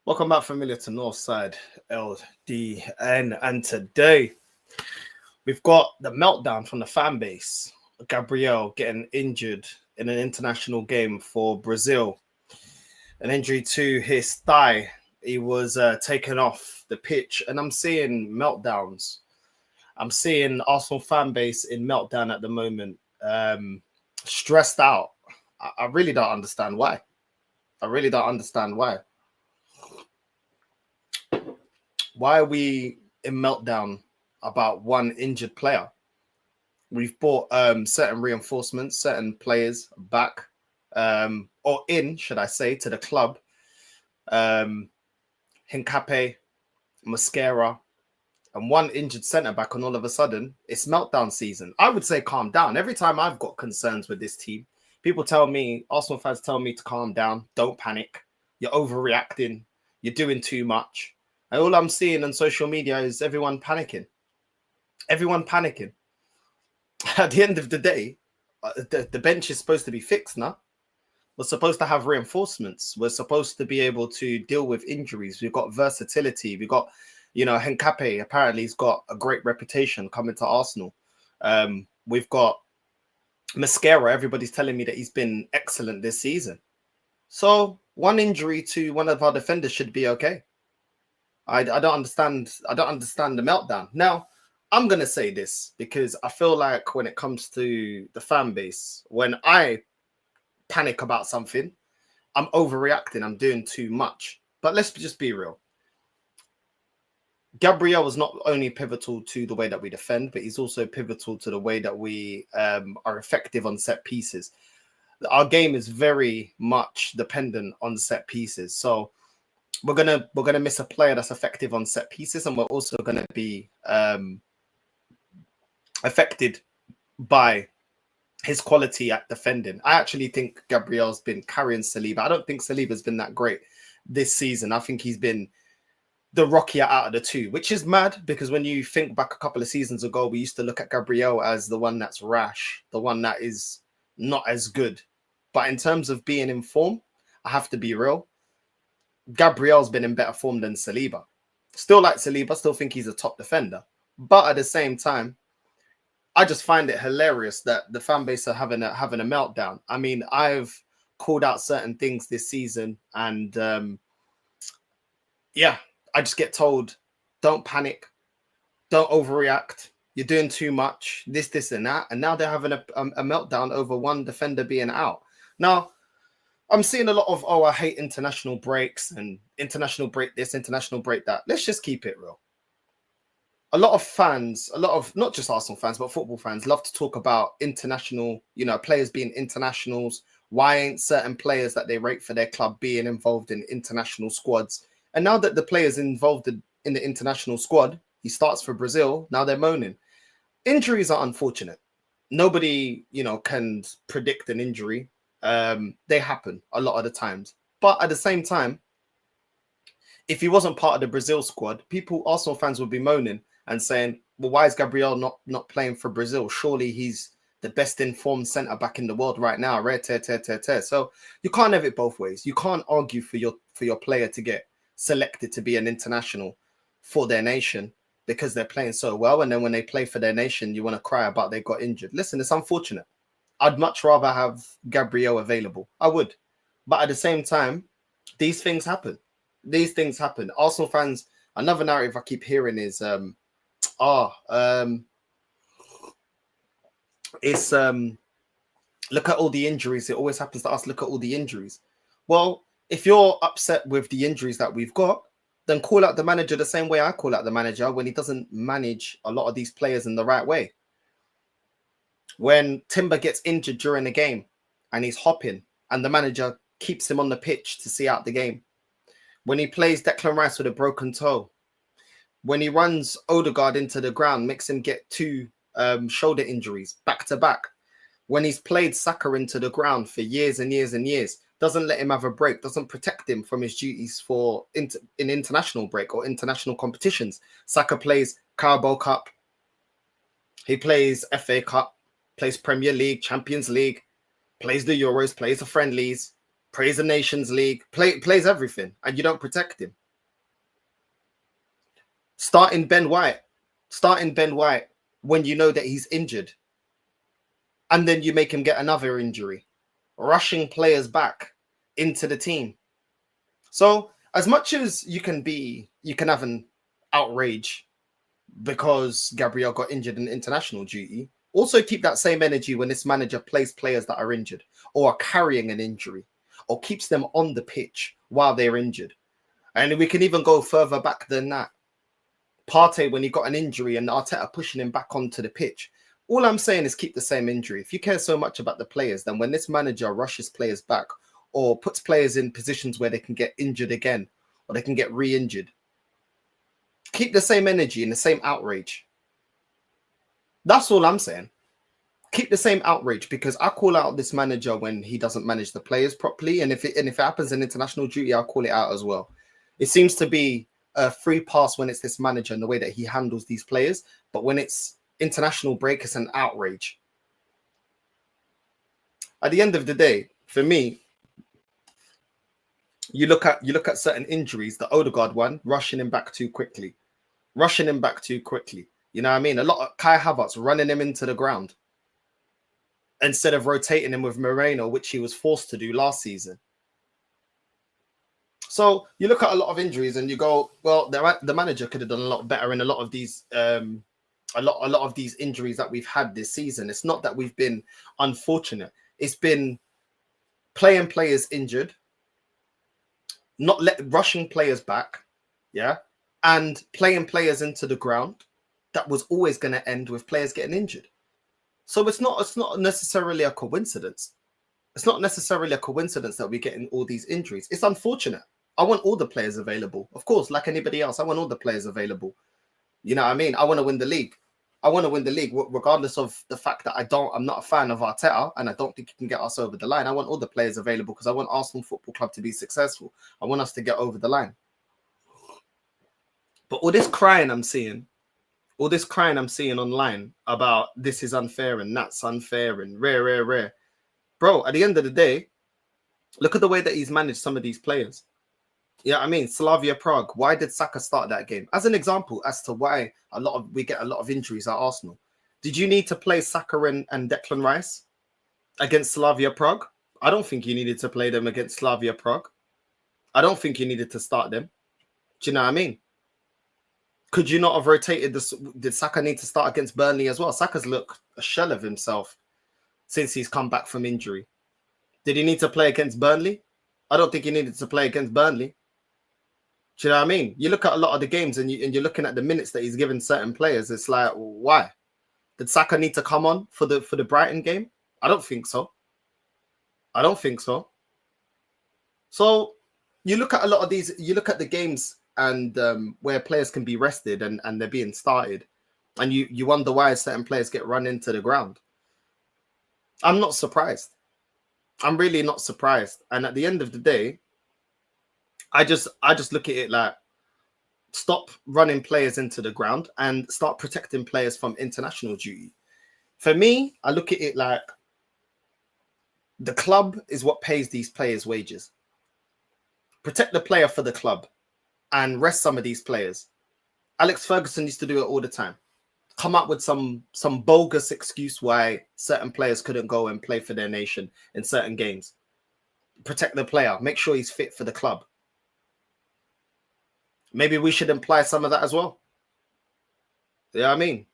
Welcome back, familiar to Northside LDN, and today we've got the meltdown from the fan base. Gabriel getting injured in an international game for Brazil, an injury to his thigh. He was taken off the pitch, and I'm seeing meltdowns. I'm seeing Arsenal fan base in meltdown at the moment, stressed out. I really don't understand why. I really don't understand why. Why are we in meltdown about one injured player? We've bought certain reinforcements, certain players back, or in, should I say, to the club. Hincape, Mascara, and one injured centre back, and all of a sudden it's meltdown season. I would say calm down. Every time I've got concerns with this team, people tell me, Arsenal fans tell me to calm down, don't panic. You're overreacting. You're doing too much. And all I'm seeing on social media is everyone panicking. Everyone panicking. At the end of the day, the bench is supposed to be fixed now. We're supposed to have reinforcements. We're supposed to be able to deal with injuries. We've got versatility. We've got, Hincape apparently has got a great reputation coming to Arsenal. We've got Mascara. Everybody's telling me that he's been excellent this season. So one injury to one of our defenders should be okay. I don't understand. I don't understand the meltdown. Now, I'm going to say this because I feel like when it comes to the fan base, when I panic about something, I'm overreacting. I'm doing too much. But let's just be real. Gabriel was not only pivotal to the way that we defend, but he's also pivotal to the way that we are effective on set pieces. Our game is very much dependent on set pieces. So we're gonna miss a player that's effective on set pieces, and we're also gonna be affected by his quality at defending. I actually think Gabriel's been carrying Saliba. I don't think Saliba's been that great this season. I think he's been the rockier out of the two, which is mad because when you think back a couple of seasons ago, we used to look at Gabriel as the one that's rash, the one that is not as good. But in terms of being in form, I have to be real. Gabriel's been in better form than Saliba. Still like Saliba, still think he's a top defender. But at the same time, I just find it hilarious that the fan base are having a meltdown. I mean, I've called out certain things this season, and I just get told, don't panic, don't overreact. You're doing too much, this, and that. And now they're having a meltdown over one defender being out. Now, I'm seeing a lot of, I hate international breaks and international break this, international break that. Let's just keep it real. A lot of fans, not just Arsenal fans, but football fans love to talk about international, players being internationals. Why ain't certain players that they rate for their club being involved in international squads? And now that the player's involved in the international squad, he starts for Brazil, now they're moaning. Injuries are unfortunate. Nobody, can predict an injury. They happen a lot of the times. But at the same time, if he wasn't part of the Brazil squad, Arsenal fans would be moaning and saying, well, why is Gabriel not playing for Brazil? Surely he's the best informed centre-back in the world right now. So you can't have it both ways. You can't argue for your player to get selected to be an international for their nation because they're playing so well. And then when they play for their nation, you want to cry about they got injured. Listen, it's unfortunate. I'd much rather have Gabriel available. I would. But at the same time, these things happen. These things happen. Arsenal fans, another narrative I keep hearing is, look at all the injuries. It always happens to us. Look at all the injuries. Well, if you're upset with the injuries that we've got, then call out the manager the same way I call out the manager when he doesn't manage a lot of these players in the right way. When Timber gets injured during the game and he's hopping and the manager keeps him on the pitch to see out the game. When he plays Declan Rice with a broken toe. When he runs Odegaard into the ground, makes him get two shoulder injuries back to back. When he's played Saka into the ground for years and years and years, doesn't let him have a break, doesn't protect him from his duties for in international break or international competitions. Saka plays Carabao Cup. He plays FA Cup, plays Premier League, Champions League, plays the Euros, plays the friendlies, plays the Nations League, plays everything, and you don't protect him. Starting Ben White when you know that he's injured, and then you make him get another injury, rushing players back into the team. So as much as you can have an outrage because Gabriel got injured in international duty, also keep that same energy when this manager plays players that are injured or are carrying an injury or keeps them on the pitch while they're injured. And we can even go further back than that. Partey, when he got an injury and Arteta pushing him back onto the pitch. All I'm saying is keep the same injury. If you care so much about the players, then when this manager rushes players back or puts players in positions where they can get injured again or they can get re-injured, keep the same energy and the same outrage. That's all I'm saying. Keep the same outrage, because I call out this manager when he doesn't manage the players properly. And if it happens in international duty, I'll call it out as well. It seems to be a free pass when it's this manager and the way that he handles these players. But when it's international break, it's an outrage. At the end of the day, for me, you look at certain injuries, the Odegaard one, rushing him back too quickly. You know what I mean? A lot of Kai Havertz running him into the ground instead of rotating him with Moreno, which he was forced to do last season. So you look at a lot of injuries and you go, well, the manager could have done a lot better in a lot of these a lot of these injuries that we've had this season. It's not that we've been unfortunate. It's been playing players injured, rushing players back, yeah, and playing players into the ground. That was always going to end with players getting injured. So it's not necessarily a coincidence. It's not necessarily a coincidence that we're getting all these injuries. It's unfortunate. I want all the players available. Of course, like anybody else, I want all the players available. You know what I mean? I want to win the league. I want to win the league, regardless of the fact that I'm not a fan of Arteta, and I don't think he can get us over the line. I want all the players available because I want Arsenal Football Club to be successful. I want us to get over the line. But all this crying I'm seeing online about this is unfair and that's unfair and rare. Bro, at the end of the day, look at the way that he's managed some of these players. Yeah, I mean, Slavia Prague. Why did Saka start that game? As an example as to why we get a lot of injuries at Arsenal. Did you need to play Saka and Declan Rice against Slavia Prague? I don't think you needed to play them against Slavia Prague. I don't think you needed to start them. Do you know what I mean? Could you not have rotated this? Did Saka need to start against Burnley as well? Saka's looked a shell of himself since he's come back from injury. Did he need to play against Burnley? I don't think he needed to play against Burnley. Do you know what I mean? You look at a lot of the games and you're looking at the minutes that he's given certain players. It's like, why? Did Saka need to come on for the Brighton game? I don't think so. So you look at a lot of these, you look at the games and where players can be rested and they're being started. And you wonder why certain players get run into the ground. I'm not surprised. I'm really not surprised. And at the end of the day, I just look at it like, stop running players into the ground and start protecting players from international duty. For me, I look at it like the club is what pays these players' wages. Protect the player for the club and rest some of these players. Alex Ferguson used to do it all the time. Come up with some bogus excuse why certain players couldn't go and play for their nation in certain games. Protect the player. Make sure he's fit for the club. Maybe we should imply some of that as well. You know what I mean?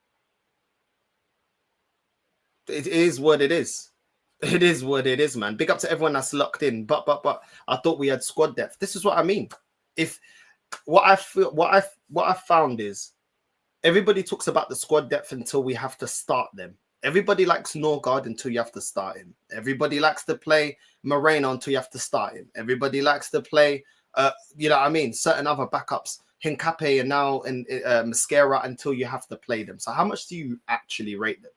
It is what it is. It is what it is, man. Big up to everyone that's locked in. But I thought we had squad depth. This is what I mean. If what I found is everybody talks about the squad depth until we have to start them. Everybody likes Norgard until you have to start him. Everybody likes to play Moreno until you have to start him. Everybody likes to play, you know what I mean, certain other backups, Hincapié and now Mascara until you have to play them. So how much do you actually rate them?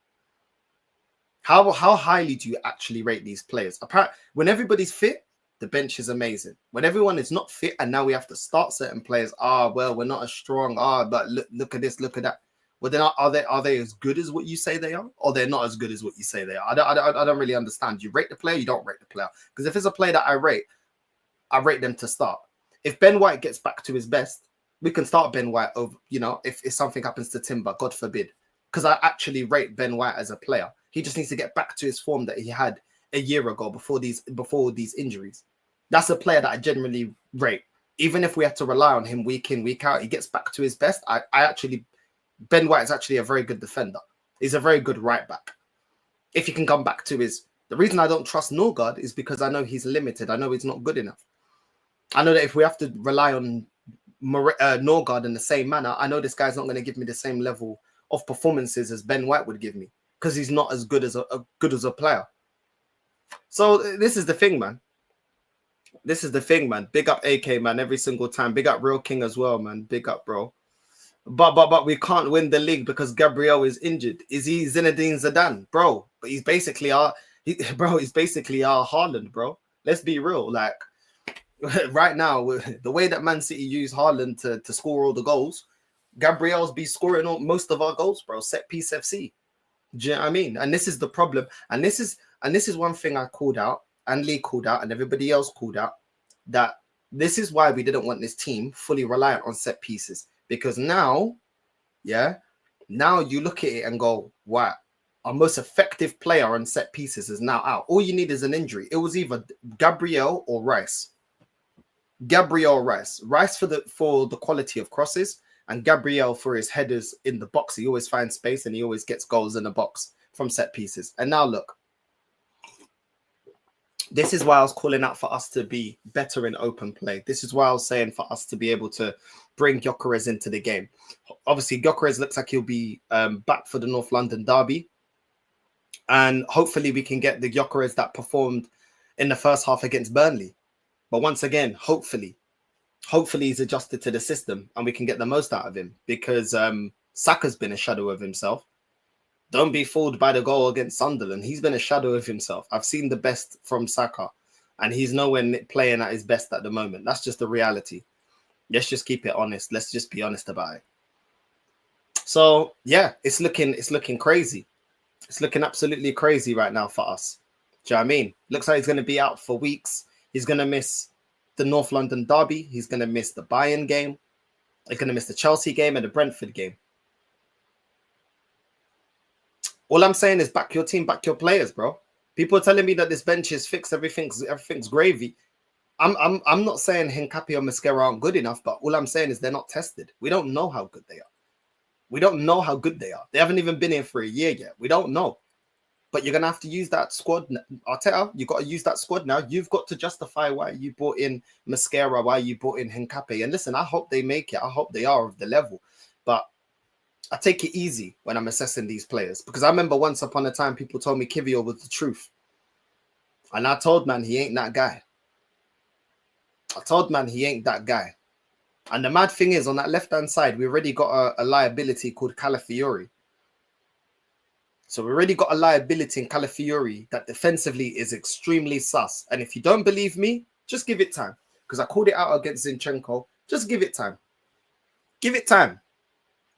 How highly do you actually rate these players? Apparently, when everybody's fit, the bench is amazing. When everyone is not fit and now we have to start certain players, well, we're not as strong. But look at this, look at that. Well, then are they as good as what you say they are? Or they're not as good as what you say they are? I don't really understand. You rate the player, you don't rate the player. Because if it's a player that I rate, I rate them to start. If Ben White gets back to his best, we can start Ben White over, if something happens to Timber, God forbid. Because I actually rate Ben White as a player. He just needs to get back to his form that he had a year ago before these injuries. That's a player that I genuinely rate. Even if we have to rely on him week in, week out, he gets back to his best. Ben White is actually a very good defender. He's a very good right back. If he can come back to the reason I don't trust Norgard is because I know he's limited. I know he's not good enough. I know that if we have to rely on Norgard in the same manner, I know this guy's not going to give me the same level of performances as Ben White would give me because he's not as good as a player. So this is the thing, man. This is the thing, man. Big up AK, man, every single time. Big up Real King as well, man. Big up, bro. But we can't win the league because Gabriel is injured. Is he Zinedine Zidane, bro? But he's basically our Haaland, bro. Let's be real. Like right now, the way that Man City use Haaland to score all the goals, Gabriel's be scoring most of our goals, bro. Set piece FC. Do you know what I mean? And this is the problem. And this is one thing I called out, and Lee called out, and everybody else called out, that this is why we didn't want this team fully reliant on set pieces. Because now you look at it and go, wow, our most effective player on set pieces is now out. All you need is an injury. It was either Gabriel or Rice. Rice for the quality of crosses, and Gabriel for his headers in the box. He always finds space and he always gets goals in the box from set pieces. And now look, this is why I was calling out for us to be better in open play. This is why I was saying for us to be able to bring Gyökeres into the game. Obviously, Gyökeres looks like he'll be back for the North London derby. And hopefully we can get the Gyökeres that performed in the first half against Burnley. But once again, hopefully he's adjusted to the system and we can get the most out of him, because Saka's been a shadow of himself. Don't be fooled by the goal against Sunderland. He's been a shadow of himself. I've seen the best from Saka, and he's nowhere playing at his best at the moment. That's just the reality. Let's just keep it honest. Let's just be honest about it. So yeah, it's looking crazy. It's looking absolutely crazy right now for us. Do you know what I mean? Looks like he's going to be out for weeks. He's going to miss the North London derby. He's going to miss the Bayern game. He's going to miss the Chelsea game and the Brentford game. All I'm saying is back your team, back your players, bro. People are telling me that this bench is fixed, everything's gravy. I'm not saying Hincapié or Mosquera aren't good enough, but all I'm saying is they're not tested. We don't know how good they are. We don't know how good they are. They haven't even been here for a year yet. We don't know. But you're gonna have to use that squad. Arteta, you got to use that squad now. You've got to justify why you brought in Mosquera, why you brought in Hincapié. And listen, I hope they make it. I hope they are of the level. But I take it easy when I'm assessing these players, because I remember once upon a time people told me Kiwior was the truth, and I told man he ain't that guy. And the mad thing is, on that left hand side, we already got a liability called Calafiori. So we already got a liability in Calafiori that defensively is extremely sus. And if you don't believe me, just give it time, because I called it out against Zinchenko. Just give it time. Give it time.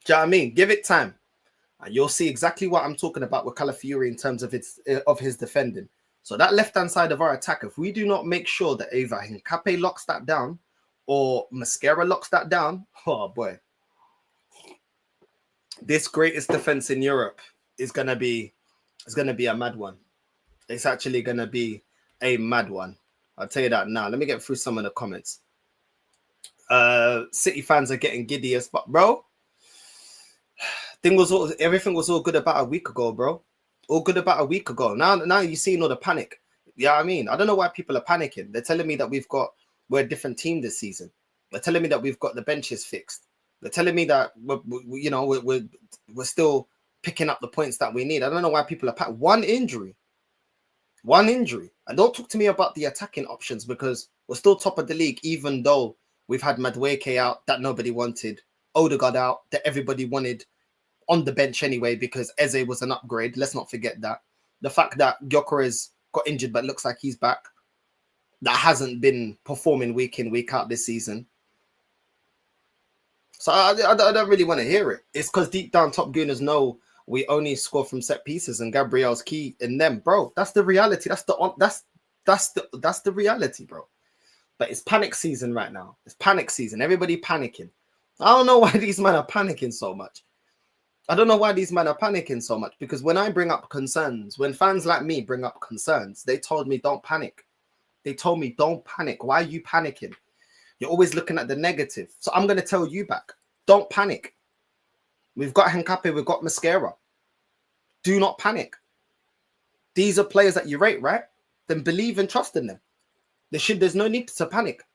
Do you know what I mean? Give it time, and you'll see exactly what I'm talking about with Calafiori in terms of his defending. So that left-hand side of our attack, if we do not make sure that either Hincapié locks that down or Mosquera locks that down, oh boy, this greatest defense in Europe is gonna be a mad one. It's actually gonna be a mad one. I'll tell you that now. Let me get through some of the comments. City fans are getting giddy as fuck, bro. Everything was all good about a week ago, bro. All good about a week ago. Now you're seeing all the panic. Yeah, I mean, I don't know why people are panicking. They're telling me that we're a different team this season. They're telling me that we've got the benches fixed. They're telling me that we're still picking up the points that we need. I don't know why people are one injury. And don't talk to me about the attacking options, because we're still top of the league, even though we've had Madueke out that nobody wanted, Odegaard out that everybody wanted on the bench anyway, because Eze was an upgrade. Let's not forget that. The fact that Gyökeres got injured but looks like he's back, that hasn't been performing week in, week out this season. So I don't really want to hear it. It's because deep down Top Gooners know we only score from set pieces and Gabriel's key in them, bro. That's the reality. That's the reality, bro. But it's panic season right now. It's panic season. Everybody panicking. I don't know why these men are panicking so much. I don't know why these men are panicking so much, because when I bring up concerns, when fans like me bring up concerns, they told me don't panic. They told me don't panic. Why are you panicking? You're always looking at the negative. So I'm going to tell you back. Don't panic. We've got Henkape, we've got Mascara. Do not panic. These are players that you rate, right? Then believe and trust in them. There's no need to panic.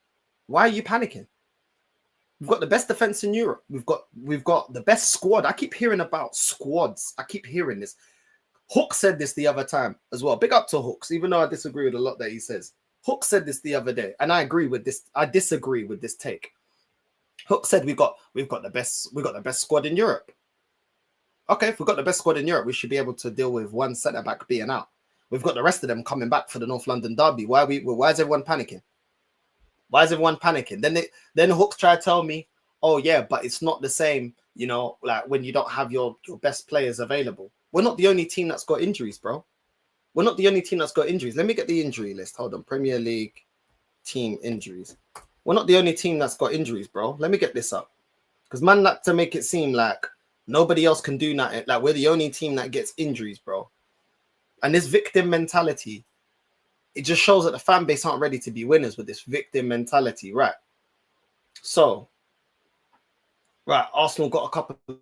Why are you panicking? We've got the best defense in Europe. We've got the best squad. I keep hearing about squads. I keep hearing this. Hook said this the other time as well. Big up to Hooks, even though I disagree with a lot that he says. Hook said this the other day, and I agree with this. I disagree with this take. Hook said we've got the best squad in Europe. Okay, if we've got the best squad in Europe, we should be able to deal with one centre back being out. We've got the rest of them coming back for the North London derby. Why is everyone panicking? Why is everyone panicking? Then Hooks try to tell me, oh yeah, but it's not the same, you know, like when you don't have your best players available. We're not the only team that's got injuries, bro. We're not the only team that's got injuries. Let me get the injury list. Hold on. Premier League team injuries. We're not the only team that's got injuries, bro. Let me get this up. Because man like to make it seem like nobody else can do that. Like we're the only team that gets injuries, bro. And this victim mentality, it just shows that the fan base aren't ready to be winners with this victim mentality, right? So, right, Arsenal got a couple of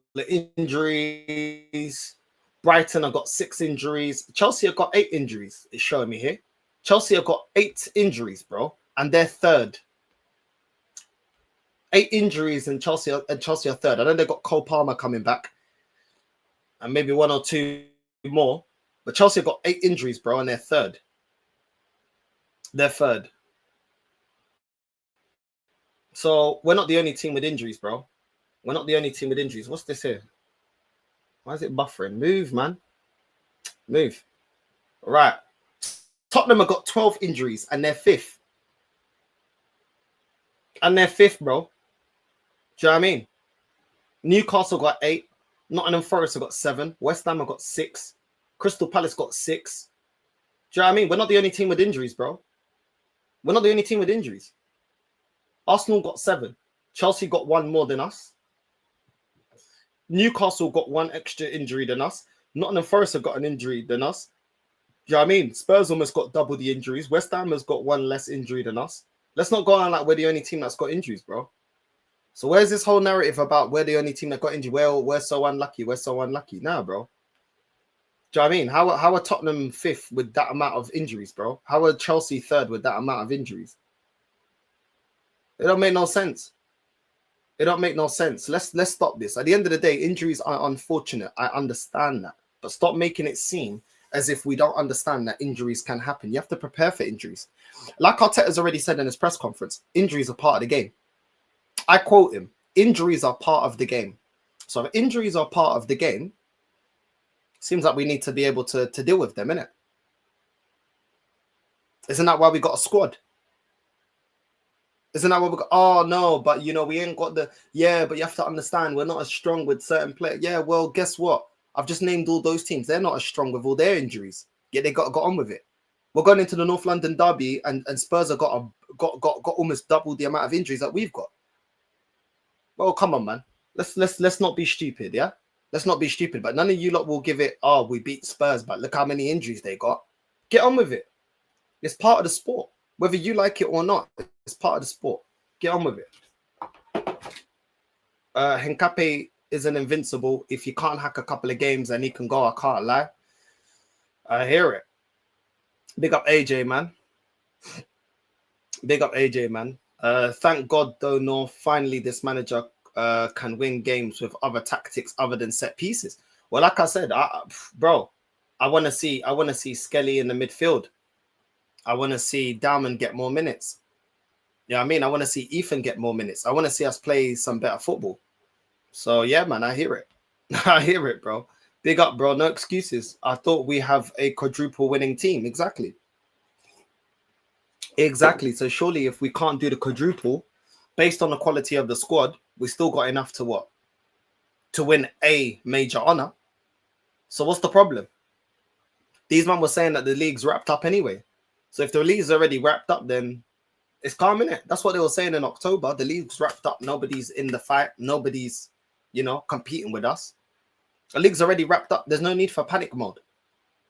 injuries. Brighton have got 6 injuries. Chelsea have got 8 injuries. It's showing me here. Chelsea have got 8 injuries, bro, and they're third. 8 injuries, and Chelsea are third. I know they got Cole Palmer coming back, and maybe 1 or 2 more. But Chelsea have got 8 injuries, bro, and they're third. They're third. So we're not the only team with injuries, bro. We're not the only team with injuries. What's this here? Why is it buffering? Move, man. Move. All right. Tottenham have got 12 injuries, and they're 5th. And they're 5th, bro. Do you know what I mean? Newcastle got 8. Nottingham Forest have got 7. West Ham have got 6. Crystal Palace got 6. Do you know what I mean? We're not the only team with injuries, bro. We're not the only team with injuries. Arsenal got 7. Chelsea got 1 more than us. Newcastle got 1 extra injury than us. Nottingham Forest have got an injury than us. Do you know what I mean? Spurs almost got double the injuries. West Ham has got 1 less injury than us. Let's not go on like we're the only team that's got injuries, bro. So where's this whole narrative about we're the only team that got injured? Well, we're so unlucky. We're so unlucky. Nah, bro. Do you know what I mean? How are Tottenham 5th with that amount of injuries, bro? How are Chelsea 3rd with that amount of injuries? It don't make no sense. It don't make no sense. Let's stop this. At the end of the day, injuries are unfortunate. I understand that. But stop making it seem as if we don't understand that injuries can happen. You have to prepare for injuries. Like Arteta's already said in his press conference, injuries are part of the game. I quote him, injuries are part of the game. So if injuries are part of the game, seems like we need to be able to deal with them, innit? Isn't that why we got a squad? Isn't that what we got? Oh, no, but, you know, we ain't got the... Yeah, but you have to understand, we're not as strong with certain players. Yeah, well, guess what? I've just named all those teams. They're not as strong with all their injuries. Yet they got on with it. We're going into the North London derby, and Spurs have got almost double the amount of injuries that we've got. Well, come on, man. Let's not be stupid, yeah? Let's not be stupid. But none of you lot will give it, oh, we beat Spurs, but look how many injuries they got. Get on with it. It's part of the sport. Whether you like it or not, it's part of the sport. Get on with it. Henkape isn't invincible. If you can't hack a couple of games and he can go, I can't lie. I hear it. Big up AJ, man. Big up AJ, man. Thank God, though, no, finally this manager can win games with other tactics other than set pieces. Well, like I said, bro, I want to see Skelly in the midfield. I want to see Dalman get more minutes. You know what I mean? I want to see Ethan get more minutes. I want to see us play some better football. So, yeah, man, I hear it. I hear it, bro. Big up, bro. No excuses. I thought we have a quadruple winning team. Exactly. Exactly. So, surely if we can't do the quadruple, based on the quality of the squad, we still got enough to what? To win a major honor. So, what's the problem? These men were saying that the league's wrapped up anyway. So if the league's already wrapped up, then It's calm, innit? That's what they were saying in October. The league's wrapped up. Nobody's in the fight. Nobody's, competing with us. The league's already wrapped up. There's no need for panic mode.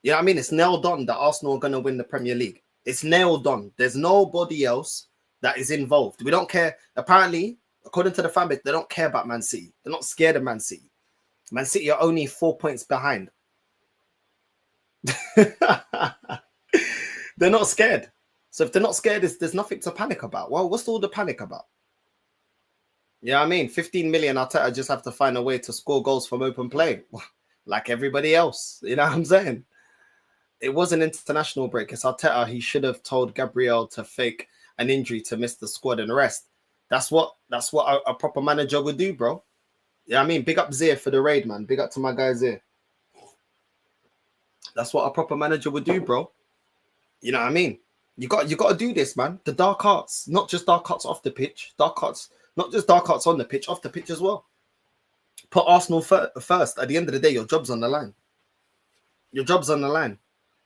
You know what I mean? It's nailed on that Arsenal are going to win the Premier League. It's nailed on. There's nobody else that is involved. We don't care. Apparently, according to the fan base, they don't care about Man City. They're not scared of Man City. Man City are only 4 points behind. They're not scared. So if they're not scared, there's nothing to panic about. Well, what's all the panic about? Yeah, I mean, 15 million, I just have to find a way to score goals from open play. Like everybody else. You know what I'm saying? It was an international break. It's Arteta. He should have told Gabriel to fake an injury to miss the squad and rest. That's what a proper manager would do, bro. Yeah, I mean, big up Zia for the raid, man. Big up to my guy Zia. That's what a proper manager would do, bro. You know what I mean? You got to do this, man. The dark arts, not just dark arts off the pitch. Dark arts, not just dark arts on the pitch, off the pitch as well. Put Arsenal first. At the end of the day, your job's on the line. Your job's on the line.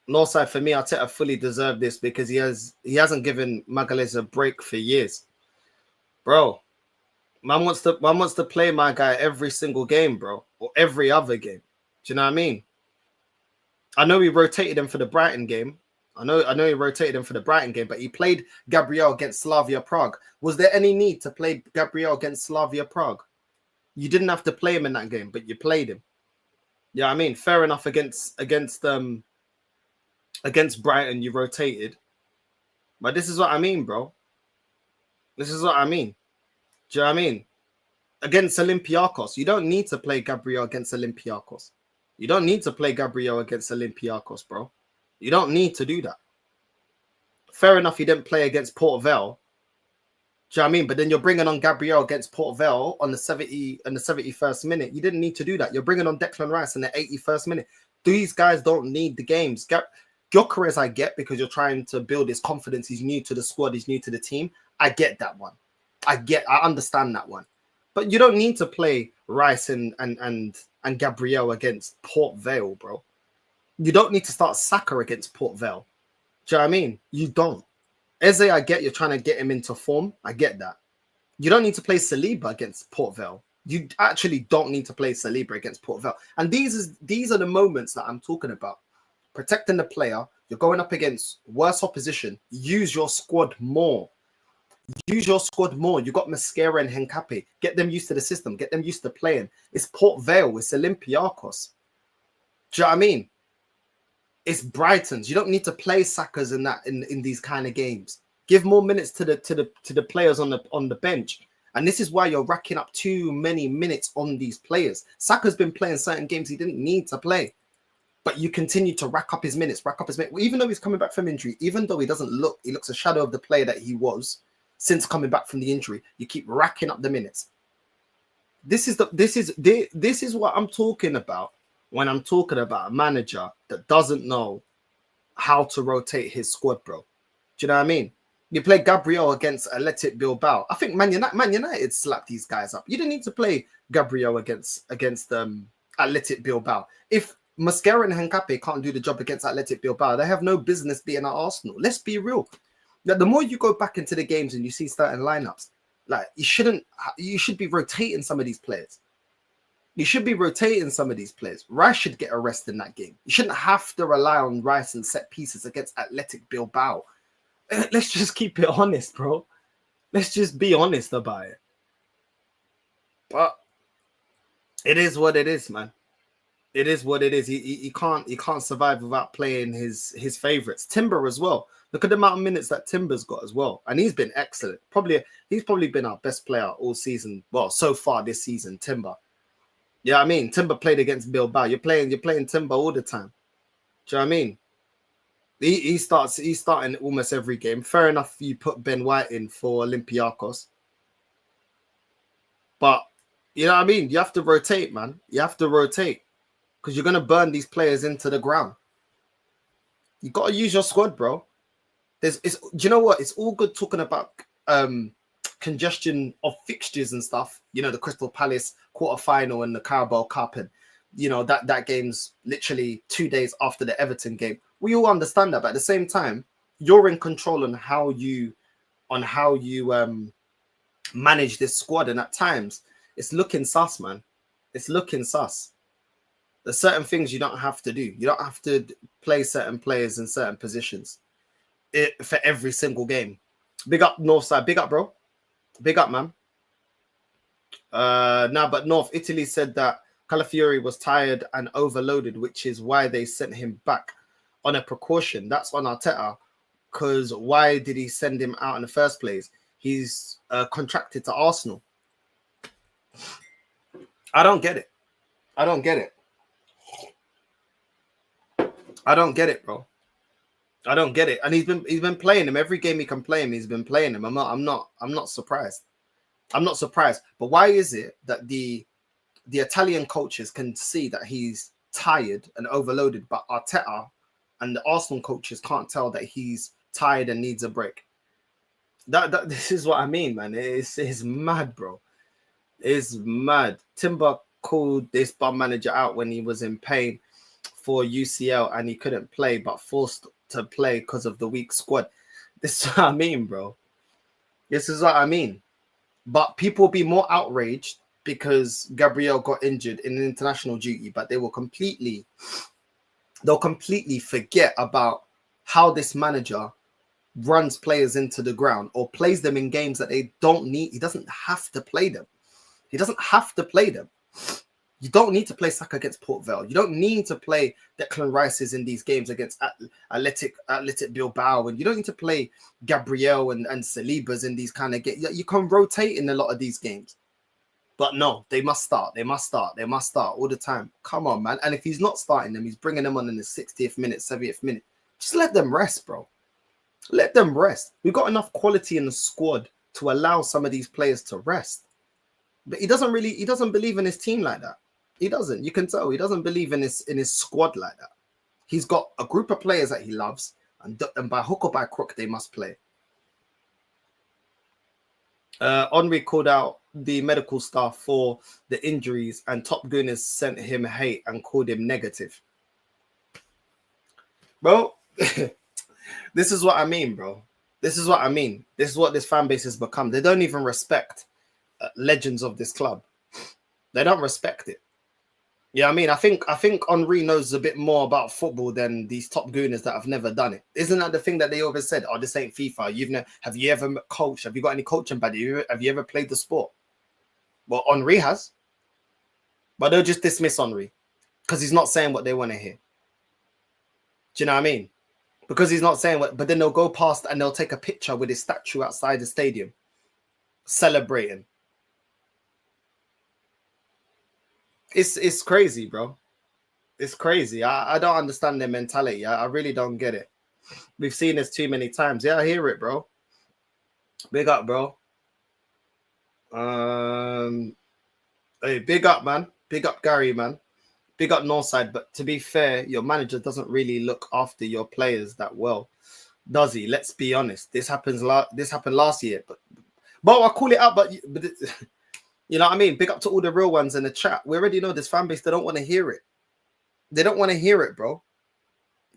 Northside, for me, Arteta fully deserved this because he hasn't given Magalhaes a break for years. Bro, man wants to play my guy every single game, bro. Or every other game. Do you know what I mean? I know he rotated him for the Brighton game. I know he rotated him for the Brighton game, but he played Gabriel against Slavia Prague. Was there any need to play Gabriel against Slavia Prague? You didn't have to play him in that game, but you played him. Yeah, I mean, fair enough against Brighton, you rotated. But this is what I mean, bro. This is what I mean. Do you know what I mean? Against Olympiacos, you don't need to play Gabriel against Olympiacos. You don't need to play Gabriel against Olympiacos, bro. You don't need to do that. Fair enough, he didn't play against Port Vale. Do you know what I mean? But then you're bringing on Gabriel against Port Vale on the 71st minute. You didn't need to do that. You're bringing on Declan Rice in the 81st minute. These guys don't need the games. Gyökeres I get because you're trying to build his confidence. He's new to the squad. He's new to the team. I get that one. I understand that one. But you don't need to play Rice and Gabriel against Port Vale, bro. You don't need to start Saka against Port Vale. Do you know what I mean? You don't. Eze, I get you're trying to get him into form. I get that. You don't need to play Saliba against Port Vale. You actually don't need to play Saliba against Port Vale. And these are the moments that I'm talking about. Protecting the player. You're going up against worse opposition. Use your squad more. Use your squad more. You got Mascara and Henkape. Get them used to the system. Get them used to playing. It's Port Vale. It's Olympiacos. Do you know what I mean? It's Brighton's. You don't need to play Sakas in these kind of games. Give more minutes to the players on the bench. And this is why you're racking up too many minutes on these players. Saka's been playing certain games he didn't need to play. But you continue to rack up his minutes. Even though he's coming back from injury, even though he looks a shadow of the player that he was since coming back from the injury, you keep racking up the minutes. This is what I'm talking about when I'm talking about a manager that doesn't know how to rotate his squad, bro. Do you know what I mean? You play Gabriel against Athletic Bilbao. I think Man United slapped these guys up. You didn't need to play Gabriel against Athletic Bilbao. If Mascara and Henkape can't do the job against Athletic Bilbao, they have no business being at Arsenal. Let's be real. The more you go back into the games and you see certain lineups, like you should be rotating some of these players. You should be rotating some of these players. Rice should get a rest in that game. You shouldn't have to rely on Rice and set pieces against Athletic Bilbao. Let's just keep it honest, bro. Let's just be honest about it. But it is what it is, man. It is what it is. He can't survive without playing his favorites. Timber as well. Look at the amount of minutes that Timber's got as well. And he's been excellent. He's probably been our best player all season. Well, so far this season, Timber. Yeah, I mean, Timber played against Bilbao. You're playing Timber all the time. Do you know what I mean? He's starting almost every game. Fair enough, you put Ben White in for Olympiacos. But you know what I mean? You have to rotate, man. You have to rotate. Because you're gonna burn these players into the ground. You gotta use your squad, bro. Do you know what? It's all good talking about congestion of fixtures and stuff. You know, the Crystal Palace quarterfinal and the Carabao Cup, and you know that game's literally 2 days after the Everton game. We all understand that, but at the same time, you're in control on how you on how you manage this squad, and at times it's looking sus, man. It's looking sus. There's certain things you don't have to do. You don't have to play certain players in certain positions for every single game. Big up Northside. Big up, bro. Big up, man. But North Italy said that Calafiori was tired and overloaded, which is why they sent him back on a precaution. That's on Arteta, because why did he send him out in the first place? He's contracted to Arsenal. I don't get it. I don't get it. I don't get it, bro. I don't get it. And he's been playing him every game he can play him. He's been playing him. I'm not surprised. I'm not surprised. But why is it that the Italian coaches can see that he's tired and overloaded, but Arteta and the Arsenal coaches can't tell that he's tired and needs a break? This is what I mean, man. It's mad, bro. It's mad. Timber called this bum manager out when he was in pain for UCL and he couldn't play, but forced to play because of the weak squad. This is what I mean, bro. This is what I mean. But people will be more outraged because Gabriel got injured in international duty, but they'll completely forget about how this manager runs players into the ground or plays them in games that they don't need. He doesn't have to play them. He doesn't have to play them. You don't need to play Saka against Port Vale. You don't need to play Declan Rice's in these games against Athletic Bilbao. And you don't need to play Gabriel and Saliba's in these kind of games. You can rotate in a lot of these games. But no, they must start. They must start. They must start all the time. Come on, man. And if he's not starting them, he's bringing them on in the 60th minute, 70th minute. Just let them rest, bro. Let them rest. We've got enough quality in the squad to allow some of these players to rest. But he doesn't believe in his team like that. He doesn't. You can tell he doesn't believe in his squad like that. He's got a group of players that he loves, and by hook or by crook, they must play. Henry called out the medical staff for the injuries, and Top Gooners sent him hate and called him negative. Bro, this is what I mean, bro. This is what I mean. This is what this fan base has become. They don't even respect legends of this club. They don't respect it. Yeah, I mean, I think Henry knows a bit more about football than these top gooners that have never done it. Isn't that the thing that they always said? Oh, this ain't FIFA. Have you ever coached? Have you got any coaching buddy? Have you ever played the sport? Well, Henry has. But they'll just dismiss Henry because he's not saying what they want to hear. Do you know what I mean? Because he's not saying what, but then they'll go past and they'll take a picture with his statue outside the stadium, celebrating. It's crazy, bro. It's crazy. I don't understand their mentality. I really don't get it. We've seen this too many times. Yeah, I hear it, bro. Big up, bro. Hey, big up, man. Big up, Gary, man. Big up Northside. But to be fair, your manager doesn't really look after your players that well, does he? Let's be honest. This happened last year. But I call it out. But you know what I mean? Big up to all the real ones in the chat. We already know this fan base. They don't want to hear it. They don't want to hear it, bro.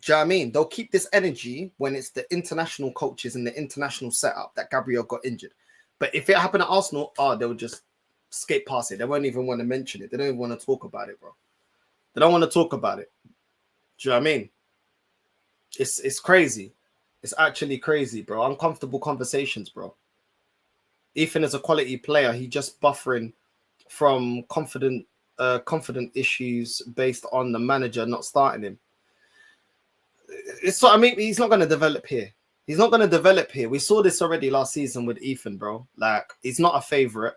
Do you know what I mean? They'll keep this energy when it's the international coaches and the international setup that Gabriel got injured. But if it happened at Arsenal, they'll just skate past it. They won't even want to mention it. They don't even want to talk about it, bro. They don't want to talk about it. Do you know what I mean? It's crazy. It's actually crazy, bro. Uncomfortable conversations, bro. Ethan is a quality player. He just buffering from confident issues based on the manager not starting him. It's what I mean. He's not going to develop here. He's not going to develop here. We saw this already last season with Ethan, bro. Like, he's not a favorite.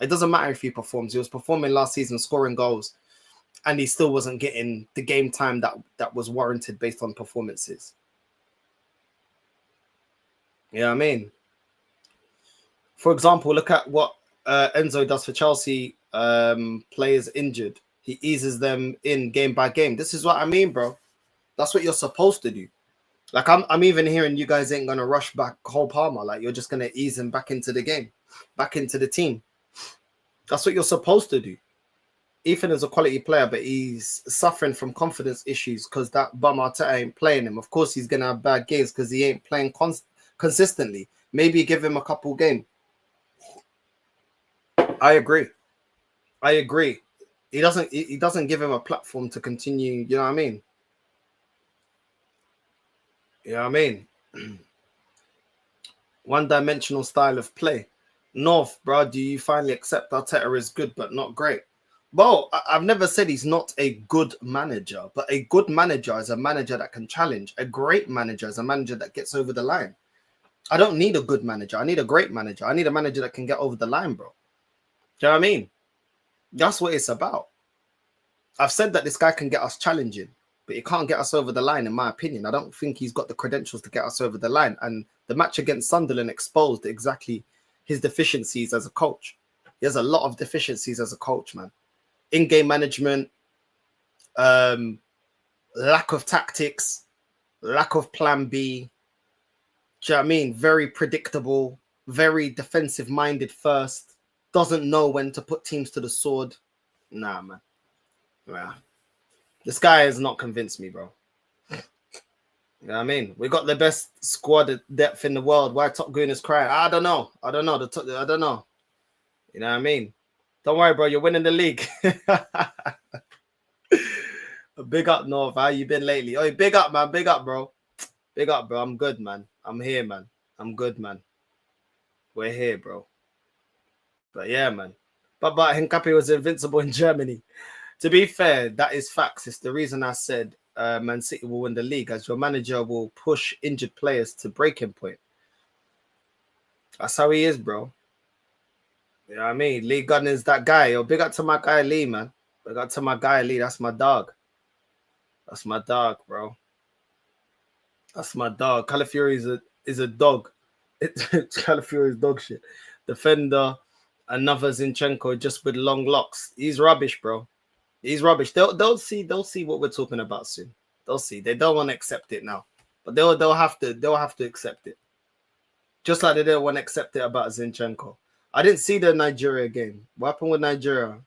It doesn't matter if he performs. He was performing last season, scoring goals, and he still wasn't getting the game time that was warranted based on performances. You know what I mean? For example, look at what Enzo does for Chelsea. Players injured, he eases them in game by game. This is what I mean, bro. That's what you're supposed to do. Like, I'm even hearing you guys ain't gonna rush back Cole Palmer. Like, you're just gonna ease him back into the game, back into the team. That's what you're supposed to do. Ethan is a quality player, but he's suffering from confidence issues because that bum Arteta ain't playing him. Of course, he's gonna have bad games because he ain't playing consistently. Maybe give him a couple games. I agree. He doesn't give him a platform to continue, you know what I mean? You know what I mean? One-dimensional style of play. North, bro, do you finally accept Arteta is good but not great? Well, I've never said he's not a good manager, but a good manager is a manager that can challenge. A great manager is a manager that gets over the line. I don't need a good manager. I need a great manager. I need a manager that can get over the line, bro. Do you know what I mean? That's what it's about. I've said that this guy can get us challenging, but he can't get us over the line, in my opinion. I don't think he's got the credentials to get us over the line. And the match against Sunderland exposed exactly his deficiencies as a coach. He has a lot of deficiencies as a coach, man. In-game management, lack of tactics, lack of plan B. Do you know what I mean? Very predictable, very defensive-minded first. Doesn't know when to put teams to the sword. Nah, man. Yeah. This guy has not convinced me, bro. You know what I mean? We got the best squad depth in the world. Why Top Goon is crying? I don't know. I don't know. I don't know. You know what I mean? Don't worry, bro. You're winning the league. Big up, North. How you been lately? Oh, big up, man. Big up, bro. Big up, bro. I'm good, man. I'm here, man. I'm good, man. We're here, bro. But yeah, man. But Hincapi was invincible in Germany. To be fair, that is facts. It's the reason I said Man City will win the league, as your manager will push injured players to breaking point. That's how he is, bro. You know what I mean? Lee Gunn is that guy. Yo, big up to my guy Lee, man. Big up to my guy Lee. That's my dog. That's my dog, bro. That's my dog. Calafiori is a dog. Calafiori is dog shit. Defender, another Zinchenko just with long locks. He's rubbish, bro. He's rubbish. They'll see what we're talking about soon. They'll see. They don't want to accept it now, but they'll have to accept it. Just like they don't want to accept it about Zinchenko. I didn't see the Nigeria game. What happened with Nigeria?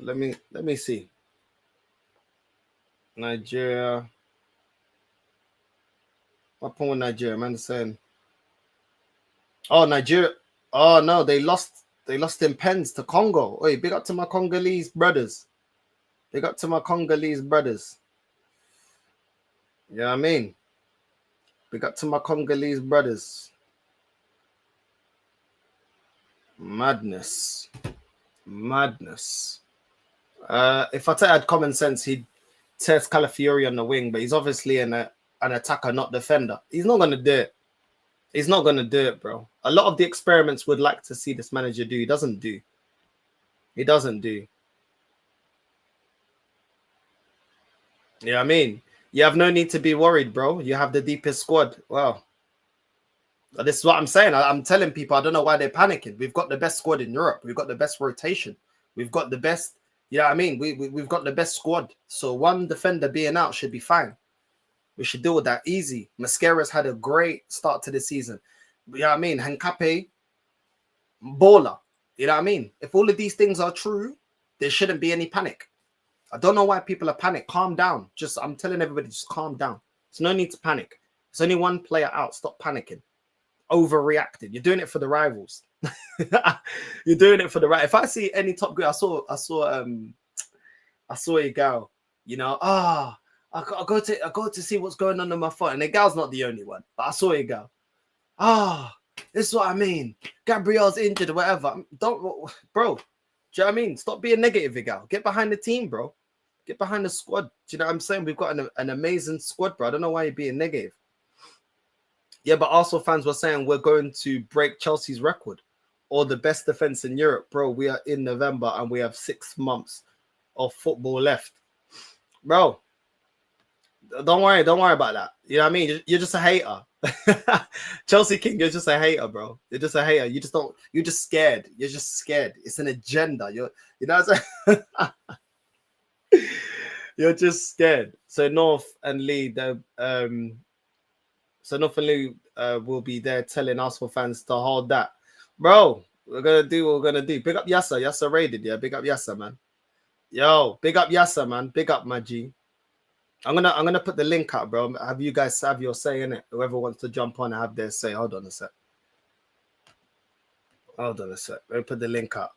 Let me see. Nigeria. What happened with Nigeria? Man saying. Oh, Nigeria. Oh no, they lost in pens to Congo. Oi, big up to my Congolese brothers. Big up to my Congolese brothers. You know what I mean? Big up to my Congolese brothers. Madness. If Arteta had common sense, he'd test Calafiori on the wing, but he's obviously an attacker, not defender. He's not gonna do it. He's not gonna do it, bro. A lot of the experiments would like to see this manager do. He doesn't do. You know what I mean? You have no need to be worried, bro. You have the deepest squad. Well, this is what I'm saying. I'm telling people, I don't know why they're panicking. We've got the best squad in Europe. We've got the best rotation. We've got the best, you know what I mean? We've got the best squad. So one defender being out should be fine. We should deal with that easy. Mascara's had a great start to the season. You know what I mean? Henkape, baller. You know what I mean? If all of these things are true, there shouldn't be any panic. I don't know why people are panicked. Calm down. I'm telling everybody, just calm down. There's no need to panic. There's only one player out. Stop panicking. Overreacted. You're doing it for the rivals. You're doing it for the right. If I see any top good, I saw a gal, you know, I go to see what's going on my phone. And the gal's not the only one, but I saw a gal. This is what I mean. Gabriel's injured or whatever. Don't, bro. Do you know what I mean? Stop being negative, gal. Get behind the team, bro. Get behind the squad. Do you know what I'm saying? We've got an amazing squad, bro. I don't know why you're being negative. Yeah, but Arsenal fans were saying we're going to break Chelsea's record or the best defense in Europe, bro. We are in November and we have 6 months of football left, bro. Don't worry about that. You know what I mean? You're just a hater. Chelsea King, you're just a hater, bro. You're just a hater. You're just scared. You're just scared. It's an agenda. You know what I'm saying? You're just scared. So North and Lee, will be there telling Arsenal fans to hold that. Bro, we're gonna do what we're gonna do. Big up Yasser. Yasser raided, yeah. Big up Yasser, man. Yo, big up Yasser, man. Big up my G. I'm gonna put the link out, bro. Have you guys have your say in it? Whoever wants to jump on and have their say. Hold on a sec. Hold on a sec. Let me put the link out.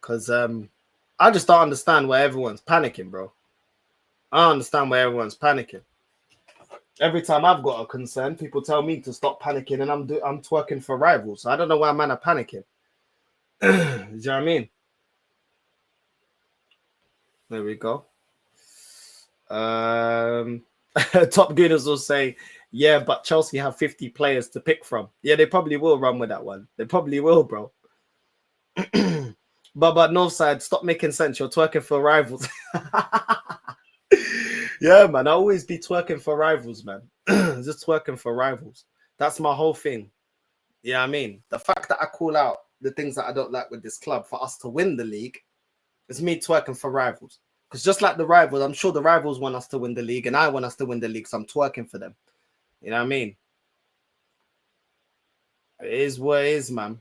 Cause I just don't understand why everyone's panicking, bro. I don't understand why everyone's panicking. Every time I've got a concern, people tell me to stop panicking, and I'm twerking for rivals. So I don't know why man are panicking. Do you know what I mean? There we go. Top Gooners will say, yeah, but Chelsea have 50 players to pick from. Yeah, they probably will run with that one. They probably will, bro. but Northside, stop making sense. You're twerking for rivals. Yeah, man. I always be twerking for rivals, man. Just twerking for rivals. That's my whole thing. Yeah, I mean, the fact that I call out the things that I don't like with this club for us to win the league is me twerking for rivals. Because just like the rivals, I'm sure the rivals want us to win the league, and I want us to win the league, so I'm twerking for them. You know what I mean? It is what it is, man.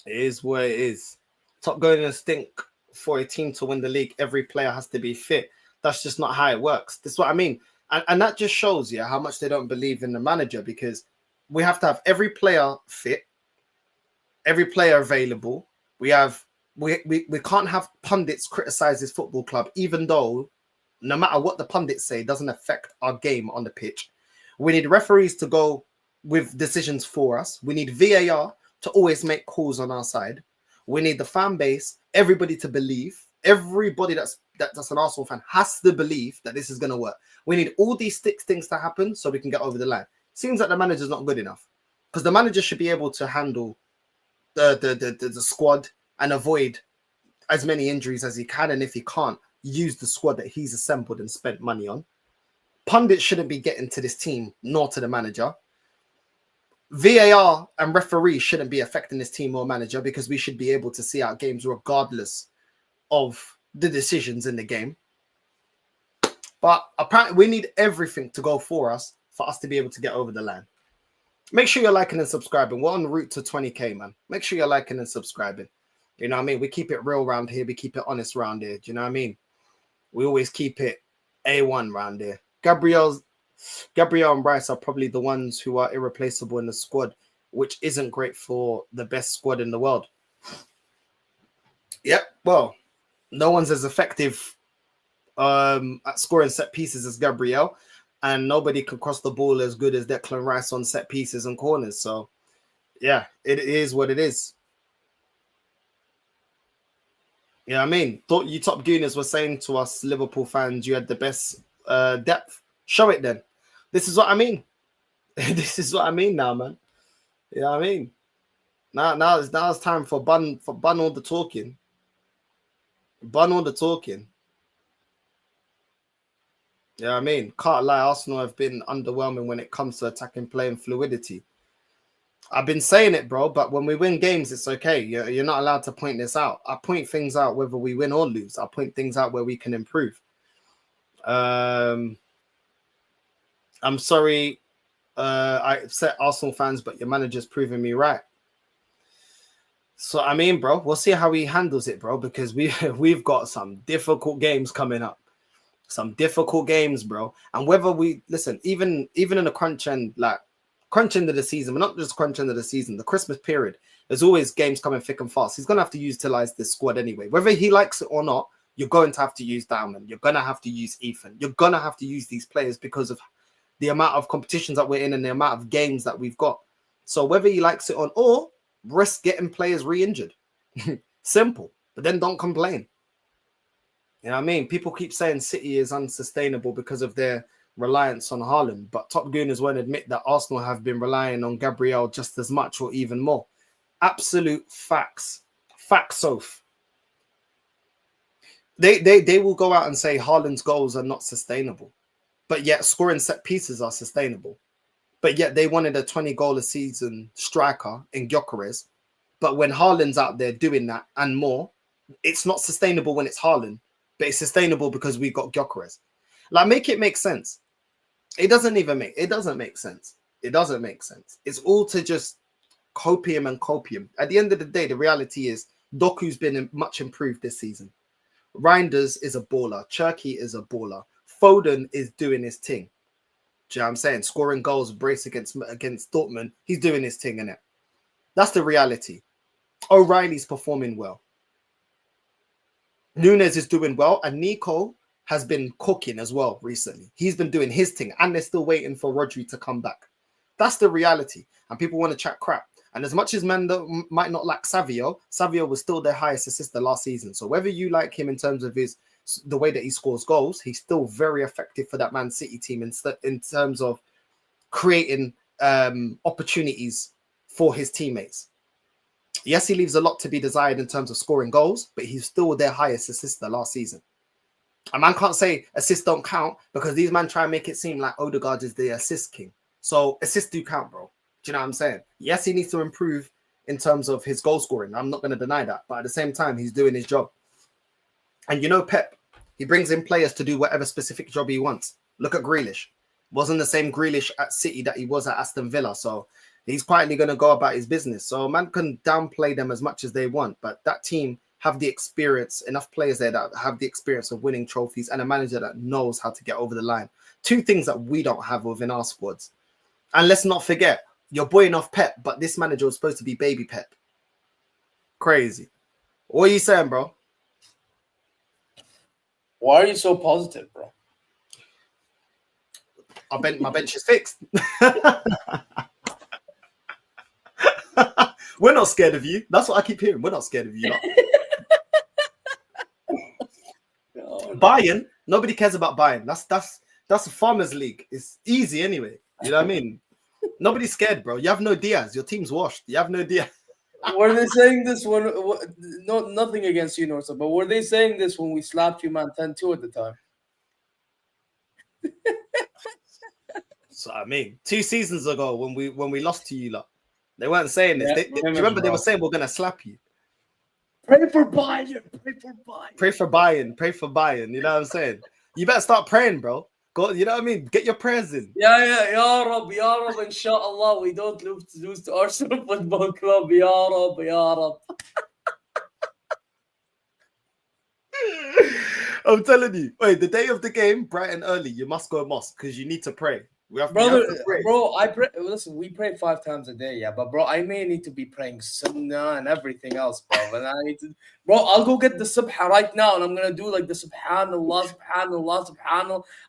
It is what it is. Top going to stink for a team to win the league. Every player has to be fit. That's just not how it works. This is what I mean. And that just shows you how much they don't believe in the manager, because we have to have every player fit, every player available. We can't have pundits criticize this football club, even though no matter what the pundits say, it doesn't affect our game on the pitch. We need referees to go with decisions for us. We need VAR to always make calls on our side. We need the fan base, everybody to believe. Everybody that's an Arsenal fan has to believe that this is going to work. We need all these six things to happen so we can get over the line. Seems like the manager's not good enough, because the manager should be able to handle the squad and avoid as many injuries as he can. And if he can't, use the squad that he's assembled and spent money on. Pundits shouldn't be getting to this team, nor to the manager. VAR and referees shouldn't be affecting this team or manager, because we should be able to see our games regardless of the decisions in the game. But apparently we need everything to go for us to be able to get over the line. Make sure you're liking and subscribing. We're on route to 20k, man. Make sure you're liking and subscribing. You know what I mean? We keep it real around here. We keep it honest around here. Do you know what I mean? We always keep it A1 around here. Gabriel and Bryce are probably the ones who are irreplaceable in the squad, which isn't great for the best squad in the world. Yep. Well, no one's as effective at scoring set pieces as Gabriel, and nobody can cross the ball as good as Declan Rice on set pieces and corners. So, yeah, it is what it is. Yeah, I mean, thought you top gooners were saying to us, Liverpool fans, you had the best depth. Show it then. This is what I mean. This is what I mean now, man. You know what I mean? Now it's time for bun all the talking. Bun all the talking. Yeah, I mean, can't lie, Arsenal have been underwhelming when it comes to attacking play and fluidity. I've been saying it, bro, but when we win games, it's okay. You're not allowed to point this out. I point things out whether we win or lose. I point things out where we can improve. I'm sorry, I upset Arsenal fans, but your manager's proving me right. So, I mean, bro, we'll see how he handles it, bro, because we've got some difficult games coming up. Some difficult games, bro. And whether we listen, even in the crunch end of the season, but not just crunch end of the season, the Christmas period, there's always games coming thick and fast. He's gonna have to utilize this squad anyway. Whether he likes it or not, you're going to have to use Diamond. You're gonna have to use Ethan. You're gonna have to use these players because of the amount of competitions that we're in and the amount of games that we've got. So whether he likes it or risk getting players re-injured. Simple. But then don't complain. You know what I mean? People keep saying City is unsustainable because of their reliance on Haaland, but top gooners won't admit that Arsenal have been relying on Gabriel just as much or even more. Absolute facts. Facts, Soph. They will go out and say Haaland's goals are not sustainable, but yet scoring set pieces are sustainable. But yet they wanted a 20-goal a season striker in Gyökeres. But when Haaland's out there doing that and more, it's not sustainable when it's Haaland, but it's sustainable because we got Gyökeres. Like, make it make sense. It doesn't make sense. It doesn't make sense. It's all to just copium and copium. At the end of the day, the reality is Doku's been much improved this season. Reinders is a baller. Cherky is a baller. Foden is doing his thing. Do you know what I'm saying? Scoring goals, brace against Dortmund. He's doing his thing, innit? That's the reality. O'Reilly's performing well. Nunes is doing well. And Nico has been cooking as well recently. He's been doing his thing. And they're still waiting for Rodri to come back. That's the reality. And people want to chat crap. And as much as men that might not like Savio was still their highest assister last season. So whether you like him in terms of the way that he scores goals, he's still very effective for that Man City team in terms of creating opportunities for his teammates. Yes, he leaves a lot to be desired in terms of scoring goals, but he's still their highest assister last season. A man can't say assists don't count because these men try and make it seem like Odegaard is the assist king. So assists do count, bro. Do you know what I'm saying? Yes, he needs to improve in terms of his goal scoring. I'm not going to deny that. But at the same time, he's doing his job. And you know Pep, he brings in players to do whatever specific job he wants. Look at Grealish. Wasn't the same Grealish at City that he was at Aston Villa. So he's quietly going to go about his business. So man can downplay them as much as they want. But that team have the experience, enough players there that have the experience of winning trophies and a manager that knows how to get over the line. Two things that we don't have within our squads. And let's not forget, you're boying off Pep, but this manager was supposed to be baby Pep. Crazy. What are you saying, bro? Why are you so positive, bro? My bench is fixed. We're not scared of you. That's what I keep hearing. We're not scared of you. Bayern, nobody cares about Bayern. That's a farmers league. It's easy anyway. You know what I mean? Nobody's scared, bro. You have no Diaz. Your team's washed. You have no Diaz. Were they saying this when? Nothing against you, Norsa, but were they saying this when we slapped you, man, 10-2 at the time? So I mean, 2 seasons ago when we lost to you lot, they weren't saying this. Do you remember they were saying we're gonna slap you? Pray for Bayern. Pray for Bayern. Pray for Bayern. Pray for Bayern. You know what I'm saying? You better start praying, bro. Go, you know what I mean? Get your prayers in. Yeah. Ya Rab, inshallah, we don't lose to Arsenal Football Club. Ya Rab. I'm telling you. Wait, the day of the game, bright and early, you must go mosque because you need to pray. We have to pray. Bro, I pray. Listen, we pray 5 times a day, yeah. But bro, I may need to be praying sunnah and everything else, bro. And I need to, bro. I'll go get the subha right now, and I'm gonna do like the subhanallah.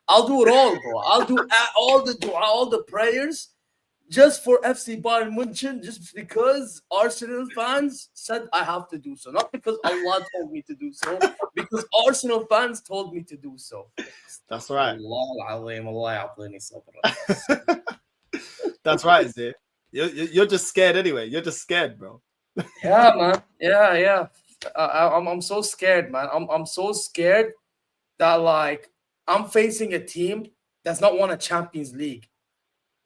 I'll do it all, bro. I'll do all the dua, all the prayers, just for FC Bayern München, just because Arsenal fans said I have to do so, not because Allah told me to do so, because Arsenal fans told me to do so. That's right. That's right, Zay. You're just scared anyway. You're just scared, bro. Yeah, man. Yeah. I'm so scared, man. I'm so scared that like I'm facing a team that's not won a Champions League.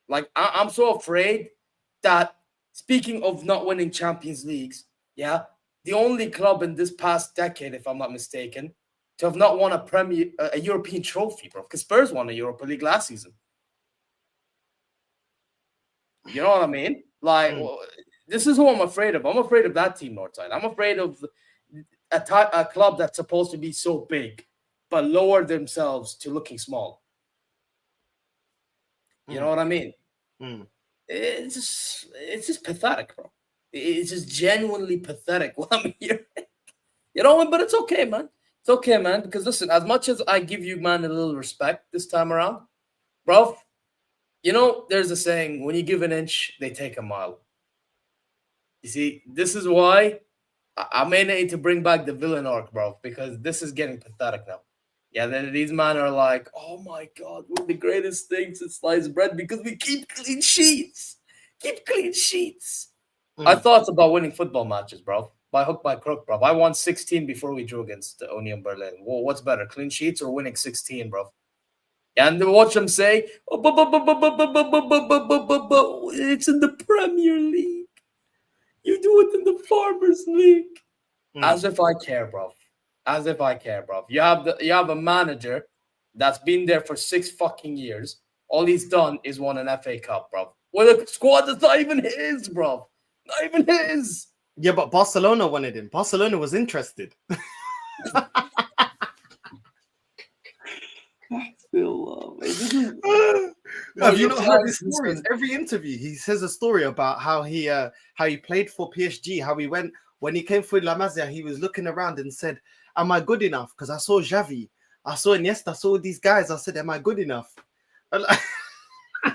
Like I'm so afraid that, speaking of not winning Champions Leagues, yeah, the only club in this past decade, if I'm not mistaken, to have not won a European trophy, bro. Because Spurs won a Europa League last season. You know what I mean? Like, this is who I'm afraid of. I'm afraid of that team, Northside. I'm afraid of a club that's supposed to be so big, but lower themselves to looking small. You know what I mean? It's just pathetic, bro. It's just genuinely pathetic what I'm hearing. You know, but it's okay, man. It's okay, man, because listen, as much as I give you, man, a little respect this time around, bro, you know, there's a saying, when you give an inch, they take a mile. You see, this is why I may need to bring back the villain arc, bro, because this is getting pathetic now. Yeah, then these men are like, oh my God, we're the greatest thing since sliced bread because we keep clean sheets. I thought about winning football matches, bro. By hook, by crook, bro. I won 16 before we drew against Union Berlin. Whoa, what's better, clean sheets or winning 16, bro? And watch them say, it's in the Premier League. You do it in the Farmers League. As if I care, bro. As if I care, bro. You have a manager that's been there for 6 fucking years. All he's done is won an FA Cup, bro. With a squad that's not even his, bro. Not even his. Yeah, but Barcelona wanted him. Barcelona was interested. Still, Have you not heard his stories? Every interview, he says a story about how he played for PSG, how he went when he came for La Masia, he was looking around and said, "Am I good enough?" Because I saw Xavi, I saw Iniesta, I saw these guys. I said, "Am I good enough?"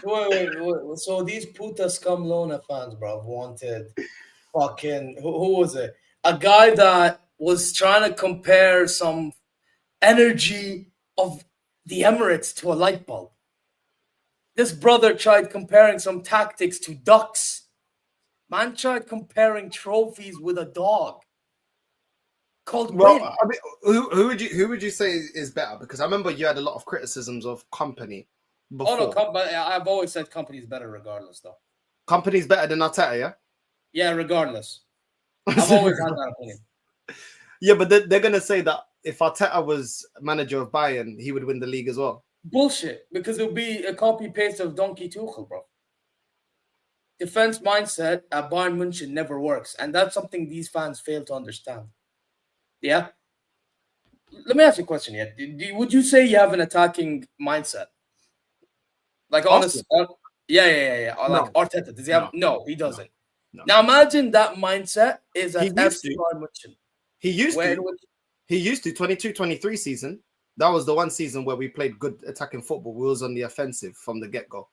Wait. So these puta scum Lona fans, bro, wanted fucking who was it? A guy that was trying to compare some energy of the Emirates to a light bulb. This brother tried comparing some tactics to ducks. Man tried comparing trophies with a dog called Well, win. I mean, who would you say is better? Because I remember you had a lot of criticisms of Company Oh no, before. but I've always said company's better regardless, though. Company's better than Arteta, yeah. Yeah, regardless. I've always had that opinion. Yeah, but they're gonna say that if Arteta was manager of Bayern, he would win the league as well. Bullshit, because it'll be a copy paste of Donkey Tuchel, bro. Defense mindset at Bayern München never works, and that's something these fans fail to understand. Yeah. Let me ask you a question. Yeah, would you say you have an attacking mindset? Like honest, yeah. Or like No, Arteta, does he have? No, he no, doesn't. no. Now imagine that mindset is He at used FC to. Bayern München. He used Where to. He used to 22-23 season. That was the one season where we played good attacking football. We was on the offensive from the get-go.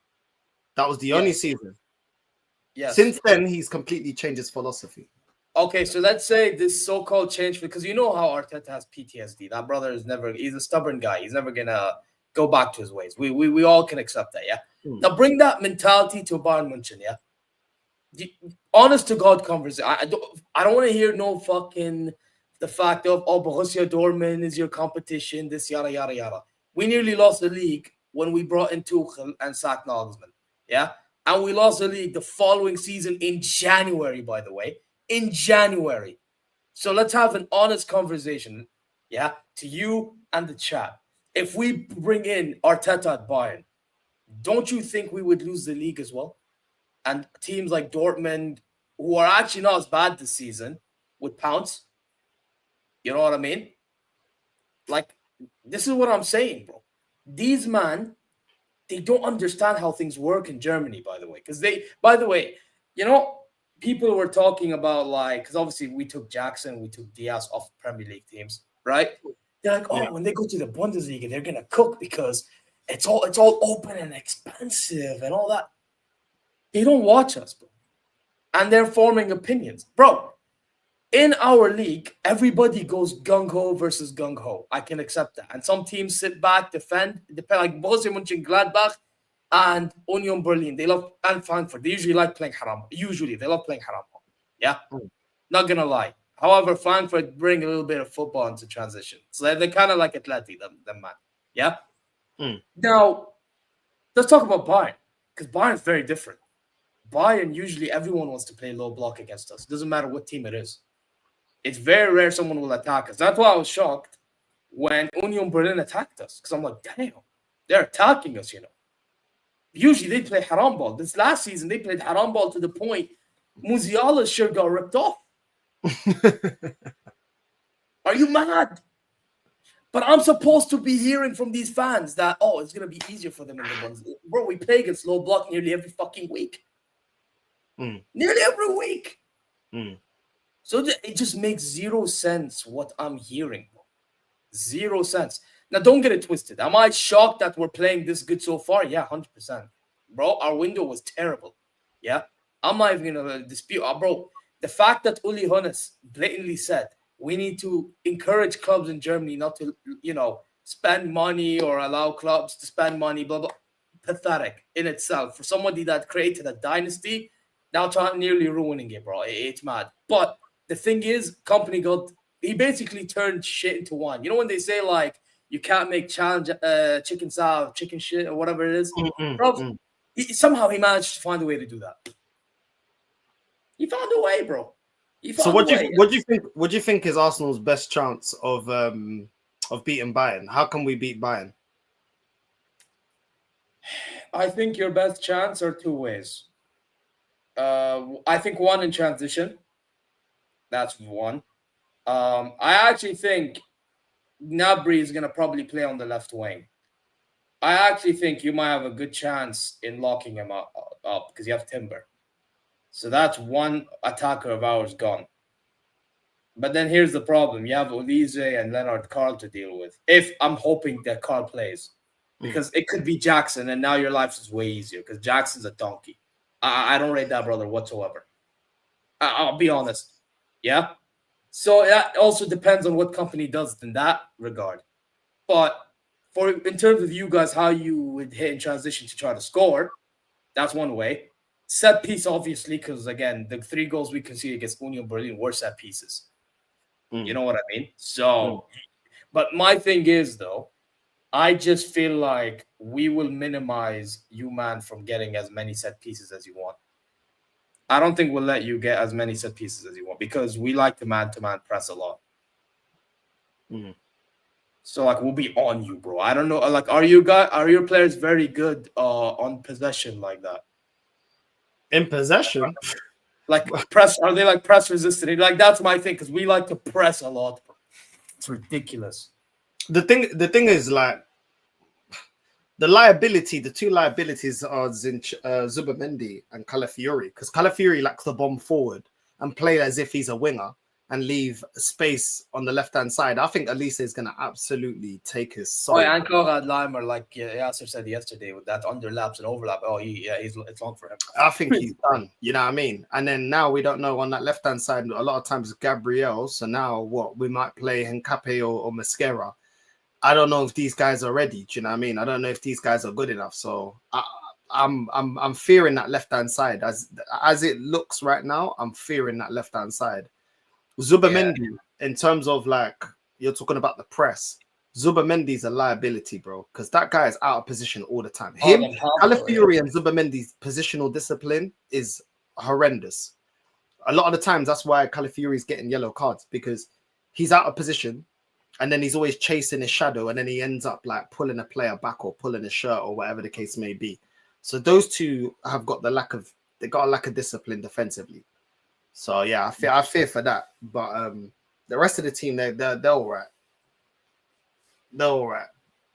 That was the only season. Yes. Since then, he's completely changed his philosophy. Okay, so let's say this so-called change, because you know how Arteta has PTSD. That brother is he's a stubborn guy. He's never gonna go back to his ways. We all can accept that, yeah? Now bring that mentality to Bayern München, yeah? Honest to God conversation. I don't want to hear no fucking the fact of Borussia Dortmund is your competition, this yada yada yada. We nearly lost the league when we brought in Tuchel and sacked Nagelsmann. Yeah. And we lost the league the following season in January, by the way. In January. So let's have an honest conversation. Yeah. To you and the chat. If we bring in Arteta at Bayern, don't you think we would lose the league as well? And teams like Dortmund, who are actually not as bad this season, would pounce. You know what I mean? Like, this is what I'm saying, bro. These man, they don't understand how things work in Germany, by the way. By the way, people were talking about because obviously we took Jackson, we took Diaz off Premier League teams, right? They're like, when they go to the Bundesliga, they're gonna cook because it's all open and expensive and all that. They don't watch us, bro. And they're forming opinions. Bro, in our league, everybody goes gung-ho versus gung-ho. I can accept that. And some teams sit back, depend like Borussia Mönchengladbach and Union Berlin. They love, and Frankfurt. They usually like playing haram. Usually, they love playing haram. Yeah? Not going to lie. However, Frankfurt bring a little bit of football into transition. So they're kind of like Atleti, them man. Yeah? Now, let's talk about Bayern. Because Bayern is very different. Bayern, usually everyone wants to play low block against us. Doesn't matter what team it is. It's very rare someone will attack us. That's why I was shocked when Union Berlin attacked us. Because I'm like, damn, they're attacking us, Usually they play haram ball. This last season, they played haram ball to the point Musiala's shirt got ripped off. Are you mad? But I'm supposed to be hearing from these fans that, it's going to be easier for them in the Bundesliga. Bro, we play against low block nearly every fucking week. Nearly every week. So it just makes zero sense what I'm hearing. Zero sense. Now, don't get it twisted. Am I shocked that we're playing this good so far? Yeah, 100%. Bro, our window was terrible. Yeah? I'm not even going to dispute. Bro, the fact that Uli Hoeneß blatantly said we need to encourage clubs in Germany not to, spend money or allow clubs to spend money, blah, blah. Pathetic in itself. For somebody that created a dynasty, now nearly ruining it, bro. It's mad. But the thing is, he basically turned shit into wine. You know when they say, you can't make challenge chicken salad, chicken shit, or whatever it is? Bro, somehow he managed to find a way to do that. He found a way, bro. So what do you think is Arsenal's best chance of beating Bayern? How can we beat Bayern? I think your best chance are two ways. I think one in transition. That's one. I actually think Gnabry is going to probably play on the left wing. I actually think you might have a good chance in locking him up because you have Timber. So that's one attacker of ours gone. But then here's the problem. You have Olise and Leonard Carl to deal with. If I'm hoping that Carl plays. Because it could be Jackson, and now your life is way easier because Jackson's a donkey. I don't rate that brother whatsoever. I'll be honest. Yeah? So that also depends on what company does it in that regard. But in terms of you guys, how you would hit in transition to try to score, that's one way. Set piece, obviously, because again, the 3 goals we conceded against Union Berlin were set pieces. You know what I mean? So, but my thing is, though, I just feel like we will minimize you, man, from getting as many set pieces as you want. I don't think we'll let you get as many set pieces as you want because we like to man-to-man press a lot. So, like, we'll be on you, bro. I don't know. Like, are your players very good on possession like that? In possession? Like, press? Are they, like, press resistant? Like, that's my thing because we like to press a lot, bro. It's ridiculous. The thing is, like, the 2 liabilities are Zubamendi and Calafiori, because Calafiori likes to bomb forward and play as if he's a winger and leave space on the left-hand side. I think Elise is going to absolutely take his soul. Oh, yeah, and Konrad Leimer, like Yasser said yesterday, with that underlaps and overlap. Oh, it's long for him. I think he's done. You know what I mean? And then now we don't know on that left-hand side. A lot of times Gabriel. So now what? We might play Henkape or Mosquera. I don't know if these guys are ready. Do you know what I mean? I don't know if these guys are good enough. So I'm fearing that left-hand side as it looks right now. I'm fearing that left-hand side. Zubamendi, in terms of, like, you're talking about the press, Zubamendi's a liability, bro, because that guy is out of position all the time. Calafiori and Zubamendi's positional discipline is horrendous. A lot of the times, that's why Calafiori is getting yellow cards, because he's out of position, and then he's always chasing his shadow, and then he ends up, like, pulling a player back or pulling a shirt or whatever the case may be. So those two have got a lack of discipline defensively. So yeah, I fear for that. But the rest of the team, they're all right. They're all right.